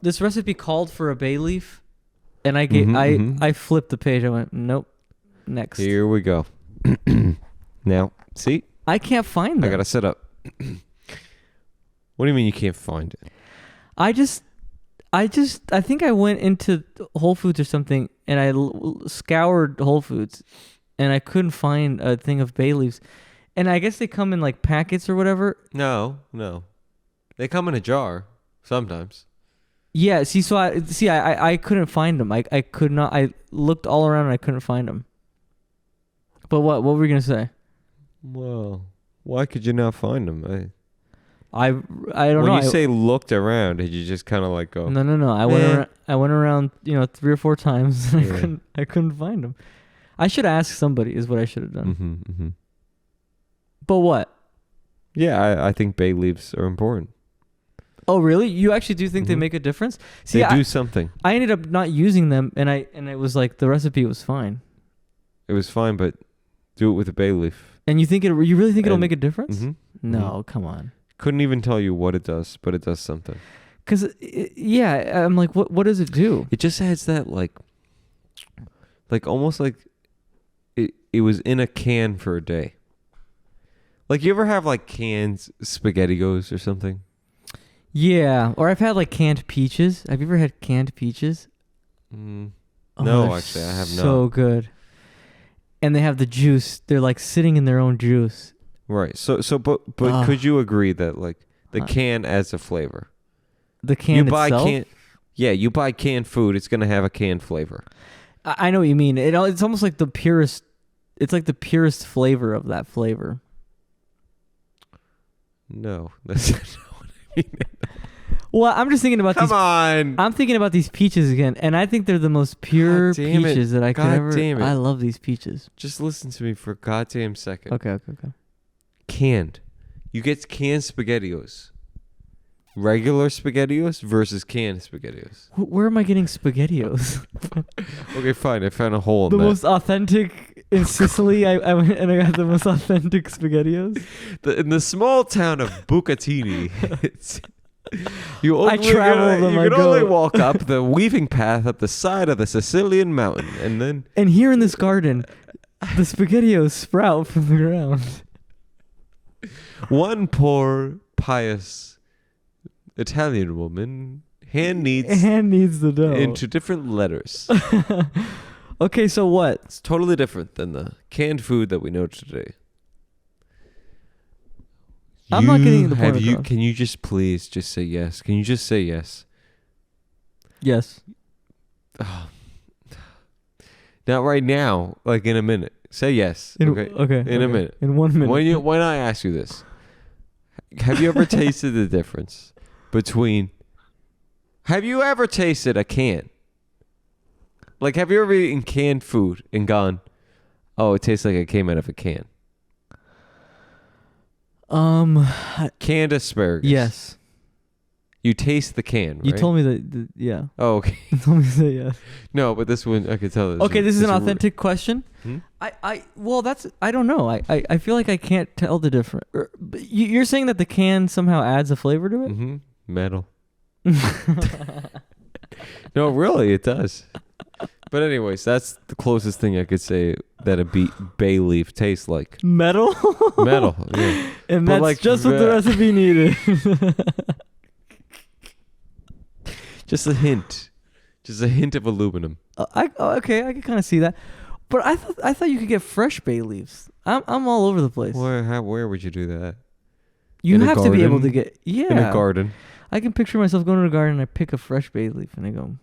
This recipe called for a bay leaf, and I flipped the page. I went, nope, next. Here we go. Now, see? I can't find them. I got to set up. What do you mean you can't find it? I think I went into Whole Foods or something, and I scoured Whole Foods, and I couldn't find a thing of bay leaves. And I guess they come in like packets or whatever. No. They come in a jar sometimes. Yeah, I couldn't find them. I could not. I looked all around and I couldn't find them. But what were we gonna say? Well, why could you not find them? I don't know. When you say looked around, did you just kind of like go? No. I went around, 3 or 4 times. And Yeah. I couldn't find them. I should ask somebody. Is what I should have done. Mm-hmm. But what? Yeah, I think bay leaves are important. Oh, really? You actually do think they Mhm. make a difference? See, They do something. I ended up not using them, and it was like the recipe was fine. It was fine, but do it with a bay leaf. And you really think it'll And- make a difference? Mm-hmm. No, come on. Couldn't even tell you what it does, but it does something. Because yeah, I'm like, what does it do? It just has that like almost like it was in a can for a day. Like, you ever have like canned SpaghettiOs or something? Yeah, or I've had like canned peaches. Have you ever had canned peaches? Mm. Oh, No, they're actually, I have not. So good. And they have the juice. They're like sitting in their own juice. Right. But could you agree that like the can adds a flavor? The can You buy itself? you buy canned food, it's going to have a canned flavor. I know what you mean. It's almost like the purest. It's like the purest flavor of that flavor. No, that's not what I mean. Well, I'm just thinking about Come these. on. I'm thinking about these peaches again, and I think they're the most pure God damn it. peaches that I could God ever. damn it. I love these peaches. Just listen to me for a goddamn second. Okay. Canned. You get canned SpaghettiOs. Regular SpaghettiOs versus canned SpaghettiOs. Where am I getting SpaghettiOs? Okay, fine. I found a hole in The that. most authentic in Sicily. I went and I got the most authentic SpaghettiOs. In the small town of Bucatini, you I travel them, you I can only go. walk up the weaving path up the side of the Sicilian mountain, and then And here in this garden, the SpaghettiOs sprout from the ground. one poor pious Italian woman hand kneads Hand needs the dough. into different letters. Okay, so what? It's totally different than the canned food that we know today. I'm not getting the point across. Can you just please just say yes? Can you just say yes? Yes. Not right now, like in a minute. Say yes. Okay. In a minute. In 1 minute. When I ask you this, have you ever tasted the difference between? Have you ever tasted a can? Like, have you ever eaten canned food and gone, "Oh, it tastes like it came out of a can"? Canned asparagus. Yes. You taste the can, right? You told me that. Yeah. Oh, okay. You told me to say yes. No, but this one I could tell. Okay, this is an authentic question. Hmm? I don't know. I feel like I can't tell the difference. You're saying that the can somehow adds a flavor to it? Mm-hmm. Metal. No, really, it does. But anyways, that's the closest thing I could say that a bay leaf tastes like. Metal? Metal, yeah. And But that's like just what the recipe needed. Just a hint. Just a hint of aluminum. Okay, I can kind of see that. But I thought you could get fresh bay leaves. I'm all over the place. Where would you do that? You In a have to be able to garden? get. Yeah. in a garden. I can picture myself going to the garden and I pick a fresh bay leaf and I go,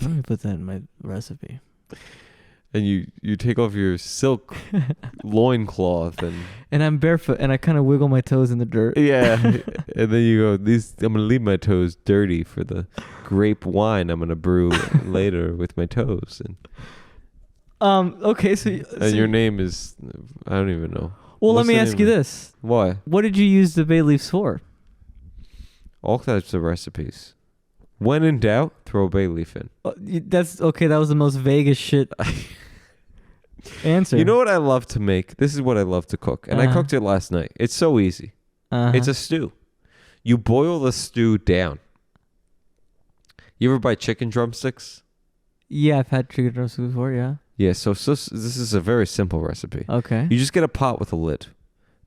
let me put that in my recipe. And you take off your silk loincloth and And I'm barefoot and I kind of wiggle my toes in the dirt. yeah, and then you go. I'm gonna leave my toes dirty for the grape wine I'm gonna brew later with my toes. Okay, so And your name is I don't even know. well, let what's me the ask name you of- this: Why? what did you use the bay leaves for? All types of recipes. When in doubt, throw a bay leaf in. That's okay. That was the most vaguest shit answer. You know what I love to make? This is what I love to cook, and I Uh-huh. cooked it last night. It's so easy. It's a stew. You boil the stew down. You ever buy chicken drumsticks? Yeah, I've had chicken drumsticks before. Yeah. Yeah, so this is a very simple recipe. Okay. You just get a pot with a lid.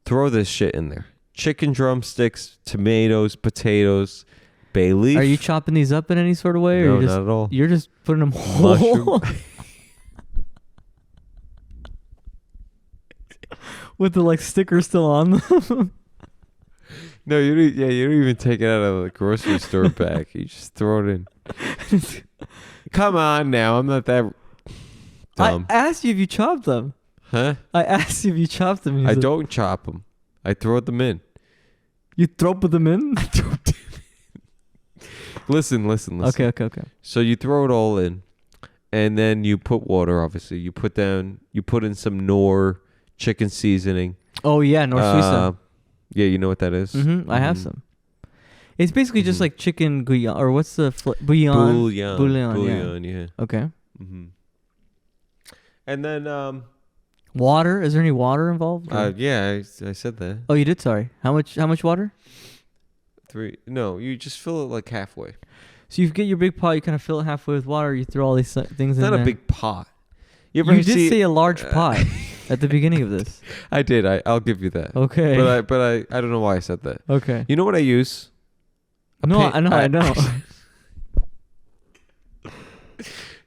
Throw this shit in there. Chicken drumsticks, tomatoes, potatoes, bay leaf. Are you chopping these up in any sort of way, or No, you're just not at all. you're just putting them Mushroom. whole with the like sticker still on them? No, you don't, you don't even take it out of the grocery store bag. You just throw it in. Come on now, I'm not that dumb. I asked you if you chopped them. Huh? I asked you if you chopped them. and you I said, don't chop them. I throw them in. You throw them in? Listen. Okay. So you throw it all in, and then you put water. Obviously, you put in some Knorr chicken seasoning. Oh yeah, North Suiza. Yeah, you know what that is? I have some. It's basically just Mhm. like chicken bouillon, or what's the bouillon? Bouillon, yeah. Okay. Mm-hmm. And then, Water? Is there any water involved? or- yeah, I said that. Oh, you did. Sorry. How much water? 3. No, you just fill it like halfway. So you get your big pot. You kind of fill it halfway with water. You throw all these things It's in not there. a big pot. You You did say a large pot at the beginning of this. I did. I'll give you that. Okay. But I don't know why I said that. Okay. You know what I use? I know.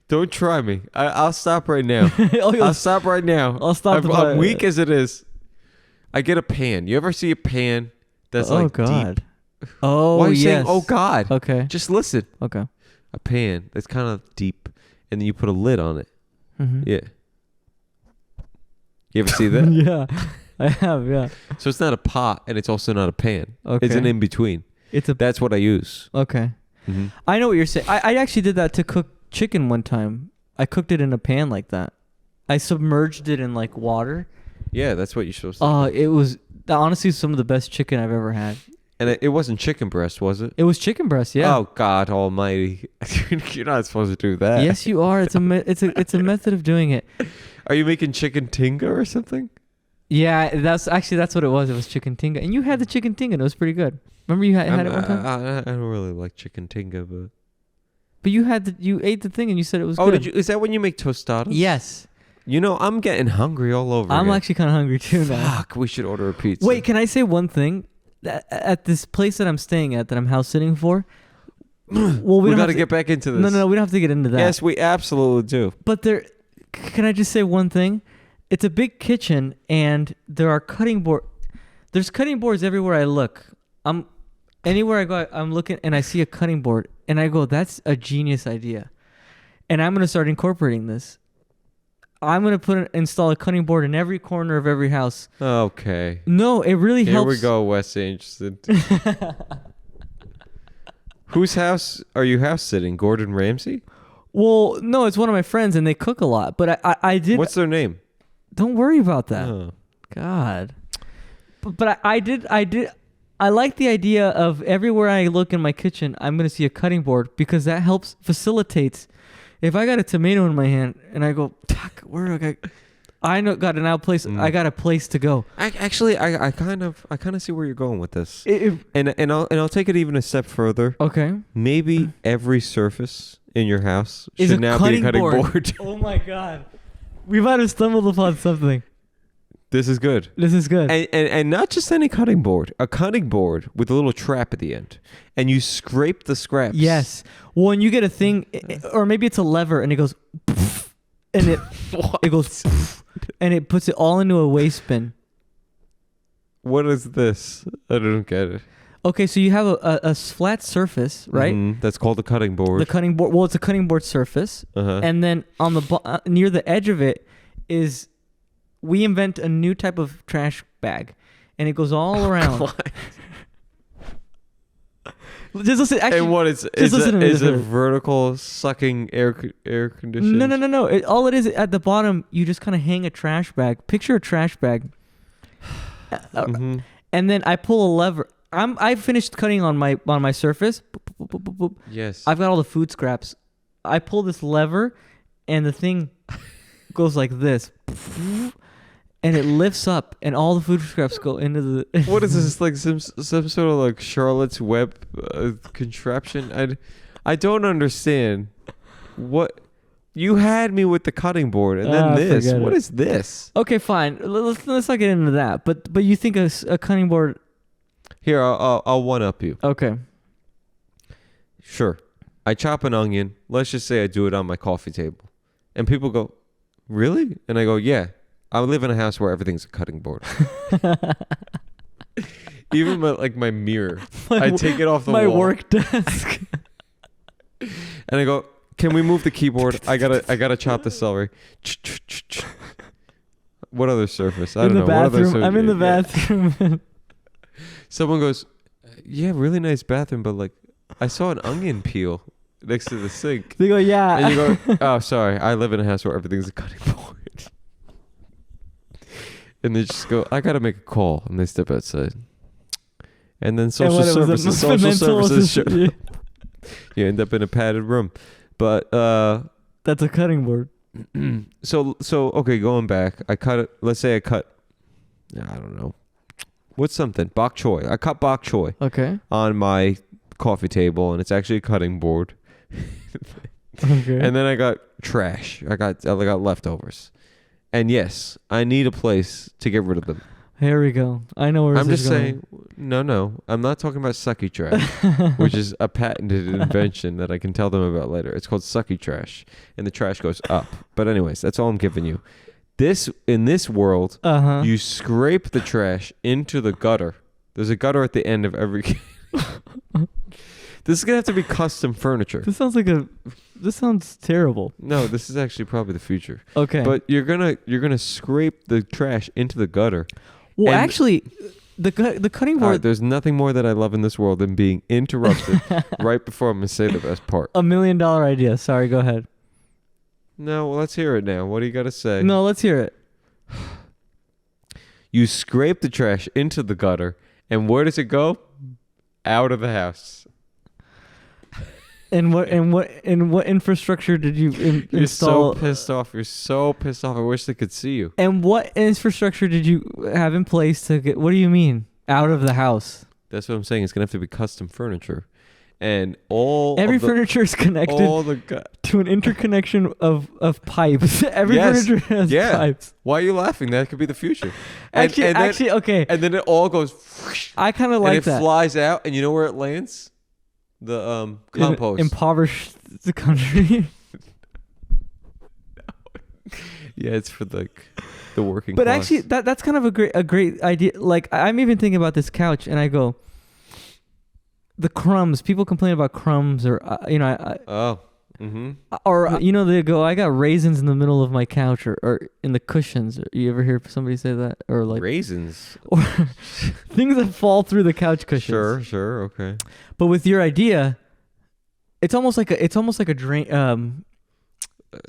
Don't try me. I'll stop right now. I'll stop right now. I'll stop the I'm pot. weak as it is. I get a pan. You ever see a pan that's like God. deep? Oh, Why are you yes. saying, oh God? Okay. Just listen. Okay. A pan that's kind of deep, and then you put a lid on it. Mm-hmm. Yeah. You ever see that? Yeah, I have. Yeah. So it's not a pot, and it's also not a pan. Okay. It's an in between. It's a. That's what I use. Okay. Mm-hmm. I know what you're saying. I actually did that to cook chicken one time. I cooked it in a pan like that. I submerged it in like water. Yeah, that's what you're supposed to do. It was honestly some of the best chicken I've ever had. And it wasn't chicken breast, was it? It was chicken breast. Yeah. Oh God Almighty! You're not supposed to do that. Yes, you are. It's a method of doing it. Are you making chicken tinga or something? Yeah, that's what it was. It was chicken tinga, and you had the chicken tinga. And it was pretty good. Remember you had it one time. I don't really like chicken tinga, But you ate the thing and you said it was oh, good. did you? Is that when you make tostadas? Yes. You know, I'm getting hungry all over. I'm again. actually kind of hungry too now. Fuck, we should order a pizza. Wait, can I say one thing? At this place that I'm staying at, that I'm house sitting for. Well, we don't got have to get back into this. No, we don't have to get into that. Yes, we absolutely do. But can I just say one thing? It's a big kitchen, and there are There's cutting boards everywhere I look. Anywhere I go, I'm looking, and I see a cutting board, and I go, "That's a genius idea," and I'm gonna start incorporating this. I'm gonna install a cutting board in every corner of every house. Okay. No, it really Here helps. we go, Wes Anderson. Whose house are you house sitting? Gordon Ramsay? Well, no, it's one of my friends, and they cook a lot. But I did. What's their name? Don't worry about that. Oh. God. But I did. I like the idea of everywhere I look in my kitchen, I'm gonna see a cutting board because that facilitates. If I got a tomato in my hand and I go, where I know got an out place. I got a place to go. I kind of see where you're going with this. And I'll take it even a step further. Okay. Maybe every surface in your house Is should a now be a cutting board. Oh my God. We might have stumbled upon something. This is good. This is good. And not just any cutting board. A cutting board with a little trap at the end. And you scrape the scraps. Yes. Well, and you get a thing, or maybe it's a lever, and it goes, and it goes, and it puts it all into a waste bin. What is this? I don't get it. Okay, so you have a flat surface, right? That's called a cutting board. The cutting board. Well, it's a cutting board surface, Uh-huh. and then on the near the edge of it is we invent a new type of trash bag, and it goes all around. Just listen. Actually, And what is listen to me, is listen a to me. vertical sucking air conditioning? no. All it is at the bottom, you just kind of hang a trash bag. Picture a trash bag, Mhm. and then I pull a lever. I finished cutting on my surface. Boop, boop, boop, boop, boop. Yes. I've got all the food scraps. I pull this lever, and the thing goes like this, and it lifts up, and all the food scraps go into the. What is this, like some sort of like Charlotte's Web contraption? I don't understand. What you had me with the cutting board, and then this. forget What it. is this? Okay, fine. Let's not get into that. But you think a cutting board? Here, I'll one up you. Okay. Sure. I chop an onion. Let's just say I do it on my coffee table, and people go, "Really?" And I go, "Yeah." I live in a house where everything's a cutting board. Even my mirror. I take it off the my wall. work desk. And I go, "Can we move the keyboard? I gotta chop the celery." What other surface? I in don't the know. What other bathroom. I'm in the yeah. bathroom. Someone goes, "Yeah, really nice bathroom, but like, I saw an onion peel next to the sink." They go, yeah. And you go, "Oh, sorry. I live in a house where everything's a cutting board." And they just go, "I gotta make a call," and they step outside. And then social services show. Yeah. You end up in a padded room. But That's a cutting board. so okay, going back, I cut it. Let's say I cut. I don't know. What's something? Bok choy. I cut bok choy Okay. on my coffee table, and it's actually a cutting board. Okay. And then I got trash. I got leftovers. And yes, I need a place to get rid of them. Here we go. I know where I'm this just is going. saying, no. I'm not talking about sucky trash, which is a patented invention that I can tell them about later. It's called sucky trash, and the trash goes up. But anyways, that's all I'm giving you. In this world, you scrape the trash into the gutter. There's a gutter at the end of every. This is gonna have to be custom furniture. This sounds terrible. No, this is actually probably the future. Okay. But you're gonna scrape the trash into the gutter. well, and- actually, the cutting All board. right, there's nothing more that I love in this world than being interrupted right before I'm gonna say the best part. $1 million idea. Sorry, go ahead. No, well, let's hear it now. What do you gotta say? No, let's hear it. You scrape the trash into the gutter, and where does it go? Out of the house. And what infrastructure did you You're install? so pissed off. You're so pissed off. I wish they could see you. And what infrastructure did you have in place to get? What do you mean out of the house? That's what I'm saying. It's gonna have to be custom furniture, and all Every of the, furniture is connected all the gu- to an interconnection of pipes. Every Yes. furniture has Yeah. pipes. Why are you laughing? That could be the future. And, Actually, okay. and then it all goes, whoosh, I kind of and like it that. flies out, and you know where it lands? The compost. Impoverish the country. Yeah, it's for the working But class. actually, that's kind of a great idea. Like I'm even thinking about this couch, and I go, the crumbs. People complain about crumbs, or Oh. Mm-hmm. they go, I got raisins in the middle of my couch, or in the cushions. You ever hear somebody say that, or like Raisins. or things that fall through the couch cushions. Sure, okay. But with your idea, it's almost like a drain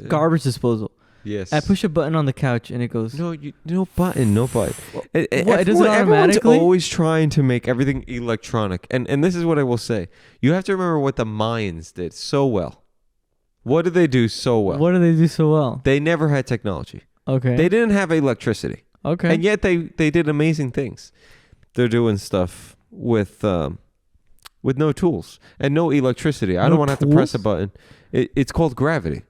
garbage disposal. Yes. I push a button on the couch and it goes. No button. What, does it Everyone's automatically? always trying to make everything electronic. And this is what I will say. You have to remember what the Mayans did so well. What did they do so well? What do they do so well? They never had technology. Okay. They didn't have electricity. Okay. And yet they did amazing things. They're doing stuff with no tools and no electricity. I No don't want to have to press a tools? button. It's called gravity.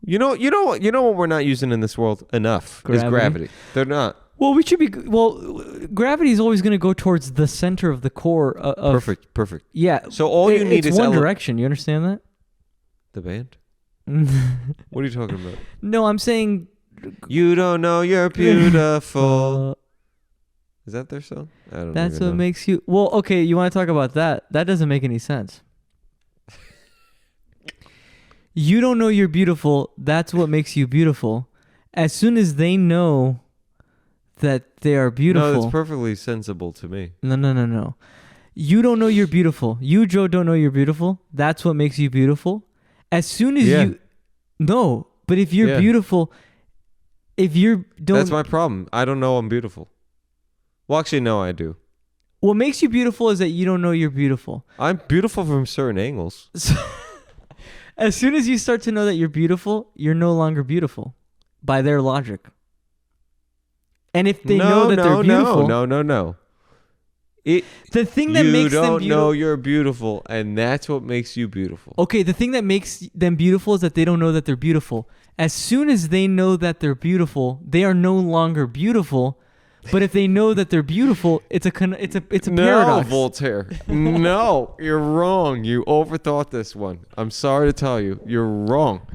You know what we're not using in this world enough is Gravity? gravity. They're not. Well, we should be. Well, gravity is always going to go towards the center of the core of. Perfect. Yeah. So all you need it's is one direction. You understand that? the band. What are you talking about? No, I'm saying. You don't know you're beautiful. Is that their song? I don't That's even what know. makes you. Well, okay, you want to talk about that? That doesn't make any sense. You don't know you're beautiful. That's what makes you beautiful. As soon as they know that they are beautiful. No, that's perfectly sensible to me. No. You don't know you're beautiful. You, Joe, don't know you're beautiful. That's what makes you beautiful. As soon as you. No, but if you're beautiful, if you don't. That's my problem. I don't know I'm beautiful. Well, actually, no, I do. What makes you beautiful is that you don't know you're beautiful. I'm beautiful from certain angles. So, as soon as you start to know that you're beautiful, you're no longer beautiful by their logic. And if they know that they're beautiful. No. The thing that makes them beautiful. You don't know you're beautiful, and that's what makes you beautiful. Okay, the thing that makes them beautiful is that they don't know that they're beautiful. As soon as they know that they're beautiful, they are no longer beautiful. But if they know that they're beautiful, it's a paradox. No, Voltaire. No, you're wrong. You overthought this one. I'm sorry to tell you, you're wrong.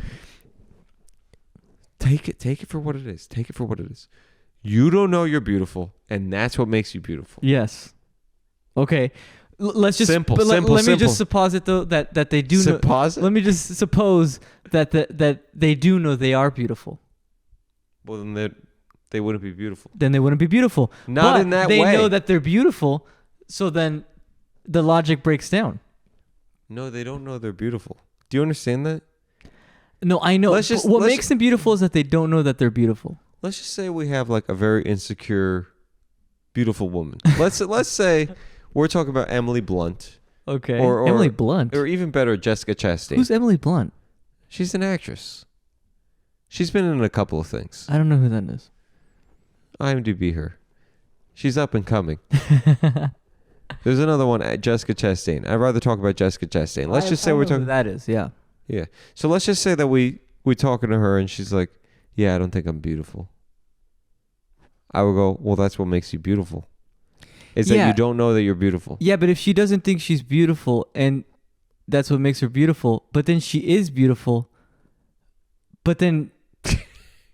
Take it for what it is. Take it for what it is. You don't know you're beautiful, and that's what makes you beautiful. Yes. Okay. Let's just simple. Let me just suppose it though that they do know. Let me just suppose that they do know they are beautiful. Well, then they wouldn't be beautiful. Then they wouldn't be beautiful. Not in that way. They know that they're beautiful, so then the logic breaks down. No, they don't know they're beautiful. Do you understand that? No, I know. What makes them beautiful is that they don't know that they're beautiful. Let's just say we have like a very insecure, beautiful woman. Let's say we're talking about Emily Blunt. Okay. Or Emily Blunt. Or even better, Jessica Chastain. Who's Emily Blunt? She's an actress. She's been in a couple of things. I don't know who that is. IMDb her. She's up and coming. There's another one, Jessica Chastain. I'd rather talk about Jessica Chastain. Let's just say we're talking. Who that is, yeah. Yeah. So let's just say that we're talking to her and she's like, "Yeah, I don't think I'm beautiful." I would go, "Well, that's what makes you beautiful. Is that you don't know that you're beautiful." Yeah, but if she doesn't think she's beautiful and that's what makes her beautiful, but then she is beautiful, but then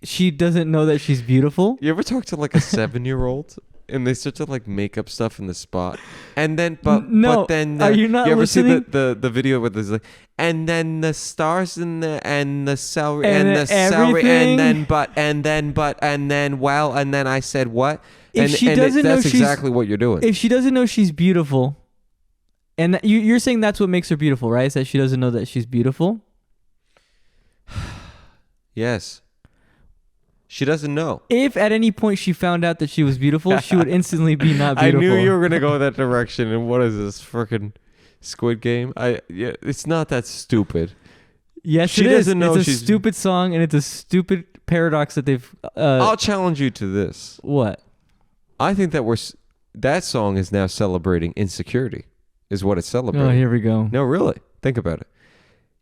she doesn't know that she's beautiful. You ever talk to like a 7-year-old and they start to like make up stuff in the spot, and then but then are you not you ever listening? see the video where there's like, and then the stars and the celery and the celery everything. and then well and then I said what? If she doesn't know that's exactly what you're doing. If she doesn't know she's beautiful, and you're saying that's what makes her beautiful, right? Is that she doesn't know that she's beautiful? Yes. She doesn't know. If at any point she found out that she was beautiful, she would instantly be not beautiful. I knew you were gonna go that direction. And what is this freaking Squid Game? It's not that stupid. Yes, she it doesn't is. know it's a she's stupid song, and it's a stupid paradox that they've. I'll challenge you to this. What? I think that that song is now celebrating insecurity. Is what it's celebrating. Oh, here we go. No, really. Think about it.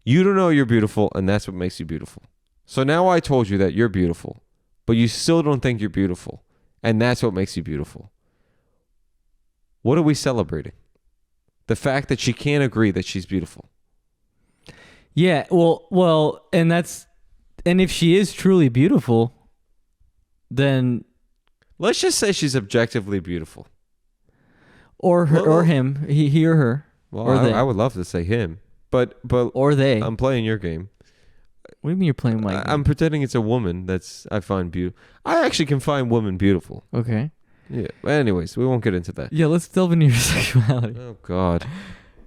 You don't know you're beautiful, and that's what makes you beautiful. So now I told you that you're beautiful, but you still don't think you're beautiful, and that's what makes you beautiful. What are we celebrating? The fact that she can't agree that she's beautiful. Yeah, well, and if she is truly beautiful, then let's just say she's objectively beautiful. Or her, or him, he or her. Well, or I would love to say him, but or they. I'm playing your game. What do you mean you're playing my game? I'm pretending it's a woman I find beautiful. I actually can find women beautiful. Okay. Yeah. Anyways, we won't get into that. Yeah, let's delve into your sexuality. Oh God,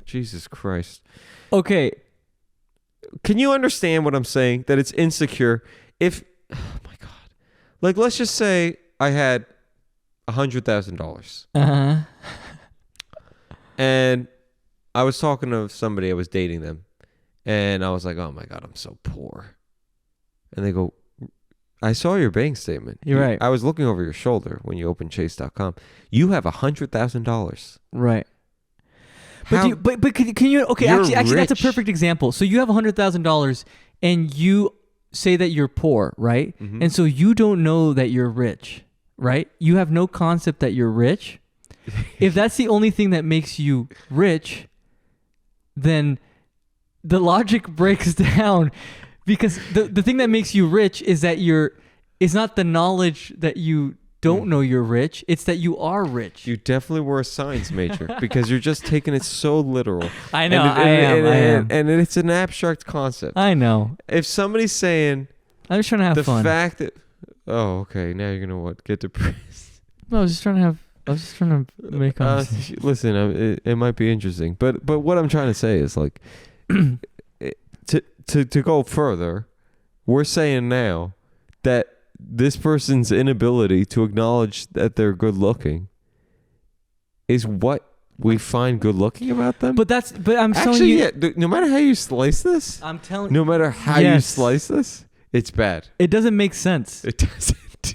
Jesus Christ. Okay. Can you understand what I'm saying? That it's insecure. Oh my God. Like, let's just say I had $100,000. Uh-huh. And I was talking to somebody, I was dating them. And I was like, oh my God, I'm so poor. And they go, I saw your bank statement. You're right. I was looking over your shoulder when you opened chase.com. You have $100,000. Right. But can you okay, actually that's a perfect example. So you have $100,000 and you say that you're poor, right? Mm-hmm. And so you don't know that you're rich, right? You have no concept that you're rich. If that's the only thing that makes you rich, then the logic breaks down, because the thing that makes you rich is that it's not the knowledge that you don't know you're rich. It's that you are rich. You definitely were a science major because you're just taking it so literal. I know. And I am. And it's an abstract concept. I know. If somebody's saying I'm just trying to have the fun. fact that, oh, okay, now you're gonna what? Get depressed. No, I was just trying to make conversation. Listen, it might be interesting, but what I'm trying to say is like, to go further, we're saying now that this person's inability to acknowledge that they're good looking is what we find good looking about them. But I'm telling actually, you. yeah. No matter how you slice this, I'm telling. no matter how you slice this, it's bad. It doesn't make sense. It doesn't.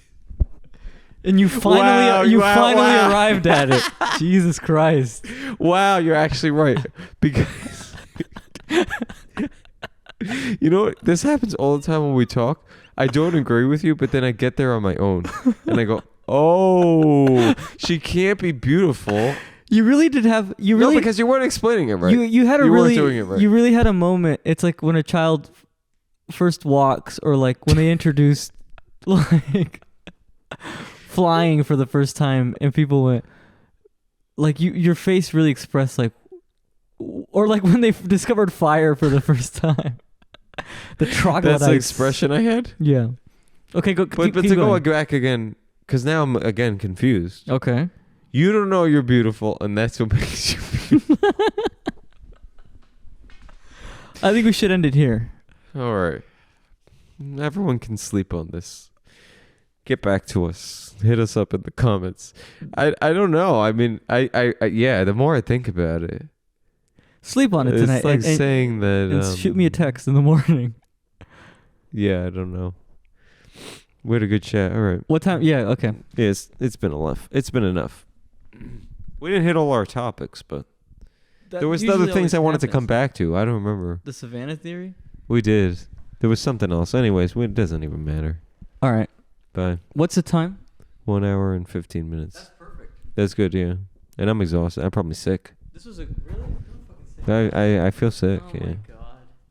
And you finally Wow. arrived at it. Jesus Christ. Wow, you're actually right. Because you know what? This happens all the time when we talk. I don't agree with you, but then I get there on my own. And I go, oh, she can't be beautiful. You really did have No, because you weren't explaining it right. You had a You weren't really doing it right. You really had a moment. It's like when a child first walks, or like when they introduced like flying for the first time, and people went like your face really expressed like, or like when they discovered fire for the first time. The troglodytes. That's the expression I had. Yeah. Okay, go. But to go back again, because now I'm again confused. Okay. You don't know you're beautiful, and that's what makes you beautiful. I think we should end it here. All right. Everyone can sleep on this. Get back to us. Hit us up in the comments. I don't know. I mean, I yeah, the more I think about it, Sleep on it it's tonight. like and saying that. and shoot me a text in the morning. Yeah, I don't know. We had a good chat. All right. What time? Yeah. Okay. Yeah, it's been enough. It's been enough. We didn't hit all our topics, but there was other things I wanted to come back to. I don't remember. The Savannah theory. We did. There was something else. Anyways, it doesn't even matter. All right. Bye. What's the time? 1 hour and 15 minutes. That's perfect. That's good, yeah. And I'm exhausted. I'm probably sick. This was a really. I feel sick, Oh my yeah. God.